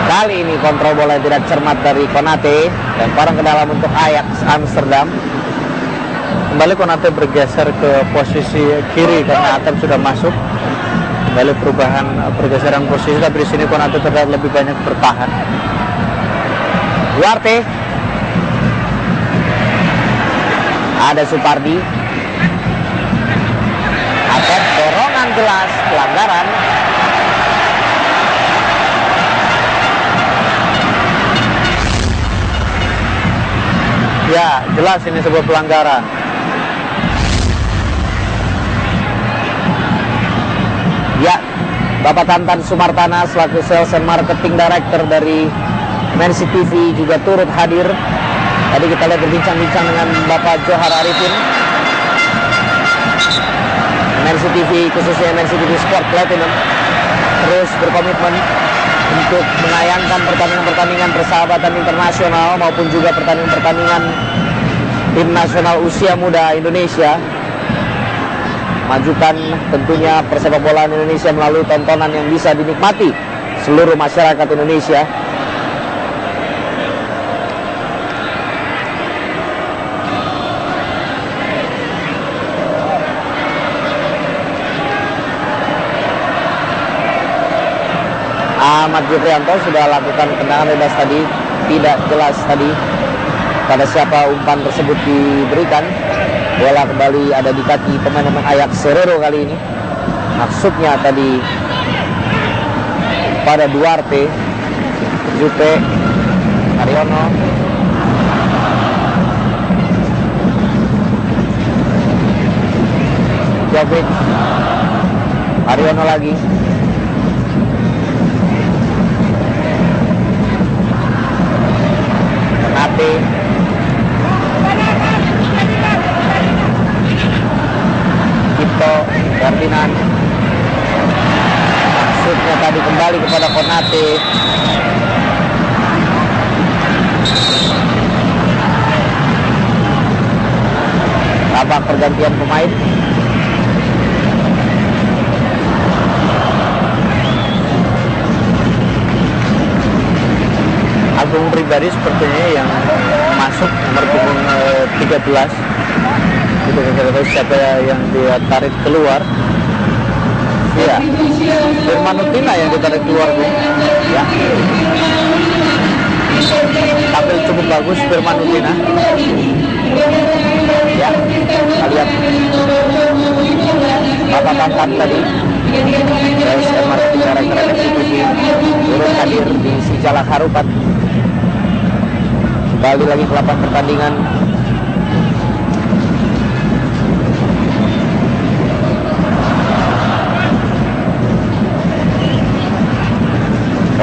Kali ini kontrol bola yang tidak cermat dari Konate dan parang ke dalam untuk Ajax Amsterdam. Kembali Konate bergeser ke posisi kiri karena Atem sudah masuk. Kembali perubahan pergeseran posisi, tapi di sini Konate terlihat lebih banyak bertahan. Duarte, ada Supardi, Atet dorongan jelas pelanggaran. Ya, jelas ini sebuah pelanggaran. Ya, Bapak Tantan Sumartana selaku Sales and Marketing Director dari Mercy TV juga turut hadir. Tadi kita lihat berbincang-bincang dengan Bapak Johar Arifin. Mercy TV, khususnya Mercy TV Sport Platinum, terus berkomitmen untuk menayangkan pertandingan-pertandingan persahabatan internasional maupun juga pertandingan-pertandingan tim nasional usia muda Indonesia. Majukan tentunya persepak bolaan Indonesia melalui tontonan yang bisa dinikmati seluruh masyarakat Indonesia. Ahmad Juprianto sudah lakukan tendangan bebas tadi, tidak jelas tadi pada siapa umpan tersebut diberikan. Bola kembali ada di kaki pemain-pemain Ajax Serero kali ini. Maksudnya tadi pada Duarte, Jupe, Haryono. Jovic, Haryono lagi. Konate. Cipto, Ferdinand. Maksudnya tadi kembali kepada Konate. Babak pergantian pemain. Agung Pribadi sepertinya yang masuk nomor punggung 13. Kita tidak tahu siapa yang dia tarik keluar. Iya, Firman Utina yang ditarik keluar, Bu. Ya. Tampil cukup bagus Firman Utina. Ya, kita lihat Bapak Tantan tadi. Guys, MRT Director Eksekutif turut hadir di Sijalak Harupat. Kembali lagi ke lapangan pertandingan.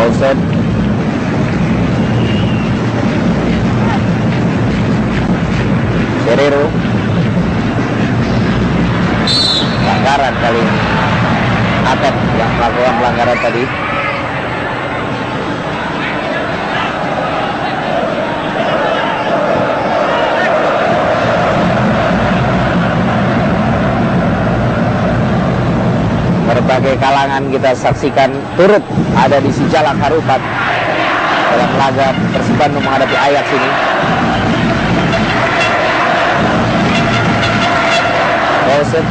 Olsen. Guerrero. Pelanggaran kali ini. Atep yang melakukan pelanggaran tadi. Berbagai kalangan kita saksikan turut ada di Sijalak Harupat dalam laga Persib Bandung menghadapi Ajax ini. Olsen.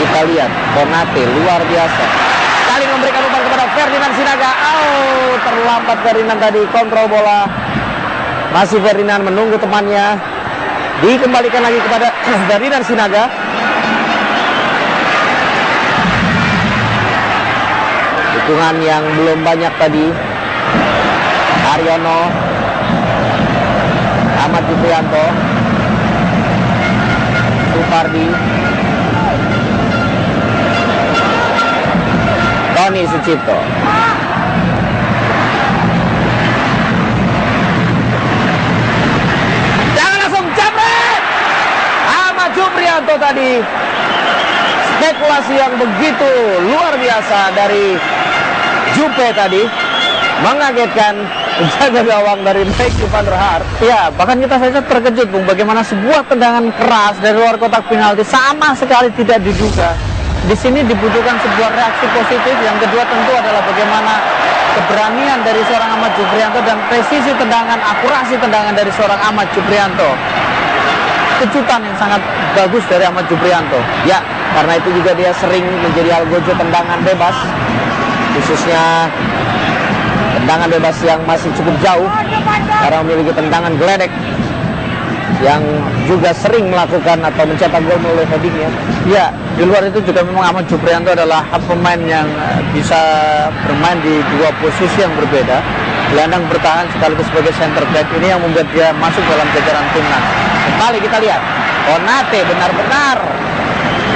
Kita lihat Konate luar biasa. Kali memberikan umpan kepada Ferdinand Sinaga. Oh, terlambat Ferdinand tadi kontrol bola. Masih Ferdinand menunggu temannya. Dikembalikan lagi kepada Ferdinand Sinaga. Dukungan yang belum banyak tadi. Aryono, Ahmad Juprianto, Supardi, Tony Sucipto. Jangan langsung jambret. Ahmad Juprianto tadi. Spekulasi yang begitu luar biasa dari Jupe tadi. Mengagetkan penjaga gawang dari Mike Van der Haar. Ya, bahkan kita saja terkejut, Bung, bagaimana sebuah tendangan keras dari luar kotak penalti sama sekali tidak diduga. Di sini dibutuhkan sebuah reaksi positif. Yang kedua tentu adalah bagaimana keberanian dari seorang Ahmad Juprianto dan presisi tendangan, akurasi tendangan dari seorang Ahmad Juprianto. Kejutan yang sangat bagus dari Ahmad Juprianto. Ya, karena itu juga dia sering menjadi algojo tendangan bebas, khususnya tendangan bebas yang masih cukup jauh, karena memiliki tendangan geledek yang juga sering melakukan atau mencetak gol melalui headingnya. Ya, di luar itu juga memang Ahmad Juprianto adalah pemain yang bisa bermain di dua posisi yang berbeda, gelandang bertahan sekaligus sebagai center back. Ini yang membuat dia masuk dalam jajaran timnas. Kembali kita lihat Konate benar-benar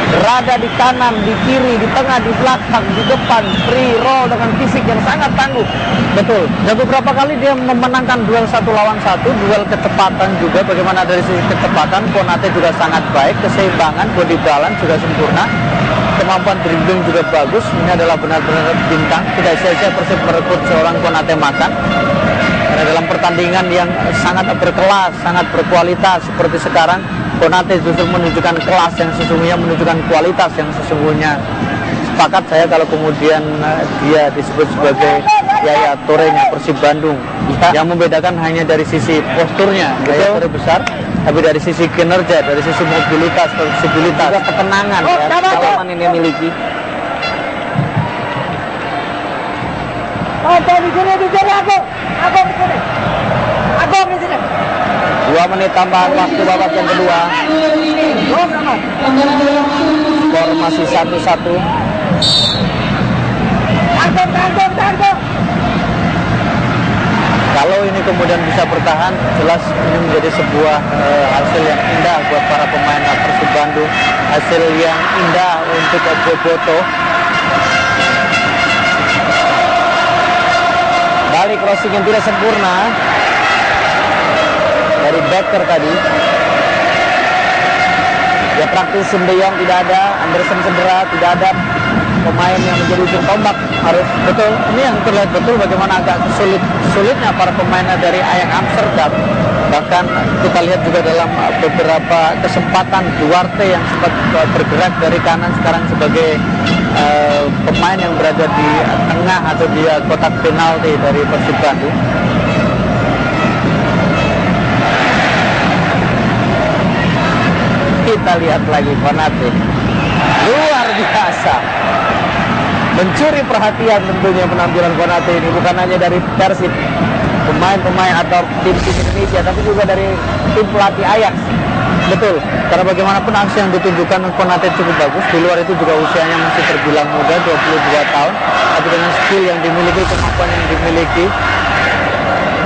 berada di kanan, di kiri, di tengah, di belakang, di depan, free roll dengan fisik yang sangat tangguh. Betul, dan beberapa kali dia memenangkan duel 1 lawan 1, duel kecepatan juga. Bagaimana dari sisi kecepatan, Konate juga sangat baik, keseimbangan, body balance juga sempurna, kemampuan dribbling juga bagus. Ini adalah benar-benar bintang. Tidak sia-sia Persib merekrut seorang Konate Matan. Karena dalam pertandingan yang sangat berkelas, sangat berkualitas seperti sekarang, Konate justru menunjukkan kelas yang sesungguhnya, menunjukkan kualitas yang sesungguhnya. Sepakat saya kalau kemudian dia disebut sebagai Yaya Touré-nya Persib Bandung. Yang membedakan hanya dari sisi posturnya, Yaya Touré besar, tapi dari sisi kinerja, dari sisi mobilitas, fleksibilitas, Juga ketenangan ya, pengalaman yang dia miliki. Di sini aku di sini. 2 menit tambahan waktu babak yang kedua. Skor masih 1-1. Kalau ini kemudian bisa bertahan, jelas ini menjadi sebuah hasil yang indah buat para pemain Persib Bandung, hasil yang indah untuk Boboto. Kembali crossing yang tidak sempurna dari Becker tadi. Ya praktis De Jong tidak ada, Anderson cedera, tidak ada pemain yang menjadi ujung tombak. Harus Betul, ini yang terlihat betul bagaimana agak sulitnya para pemain dari Ajax Amsterdam. Bahkan kita lihat juga dalam beberapa kesempatan Duarte yang sempat bergerak dari kanan sekarang sebagai pemain yang berada di tengah atau di kotak penalti dari Persib Bandung. kita lihat lagi Konate. Luar biasa. Mencuri perhatian tentunya penampilan Konate ini, bukan hanya dari Persib, pemain-pemain atau tim-tim Indonesia, tapi juga dari tim pelatih Ajax. Betul, karena bagaimanapun aksi yang ditunjukkan Konate cukup bagus. Di luar itu juga usianya masih terbilang muda, 22 tahun. Tapi dengan skill yang dimiliki, kemampuan yang dimiliki,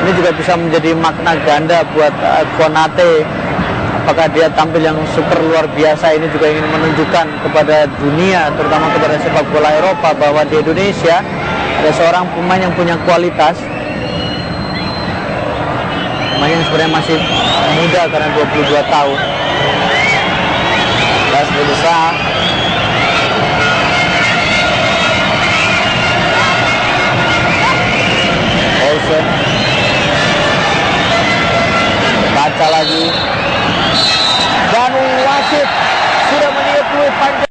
ini juga bisa menjadi makna ganda buat Konate. Apakah dia tampil yang super luar biasa, ini juga ingin menunjukkan kepada dunia, terutama kepada sepak bola Eropa, bahwa di Indonesia ada seorang pemain yang punya kualitas, pemain yang sebenarnya masih muda karena 22 tahun. Das berusaha. Olsen. Baca lagi. Dan wasit sudah meniup peluit panjang.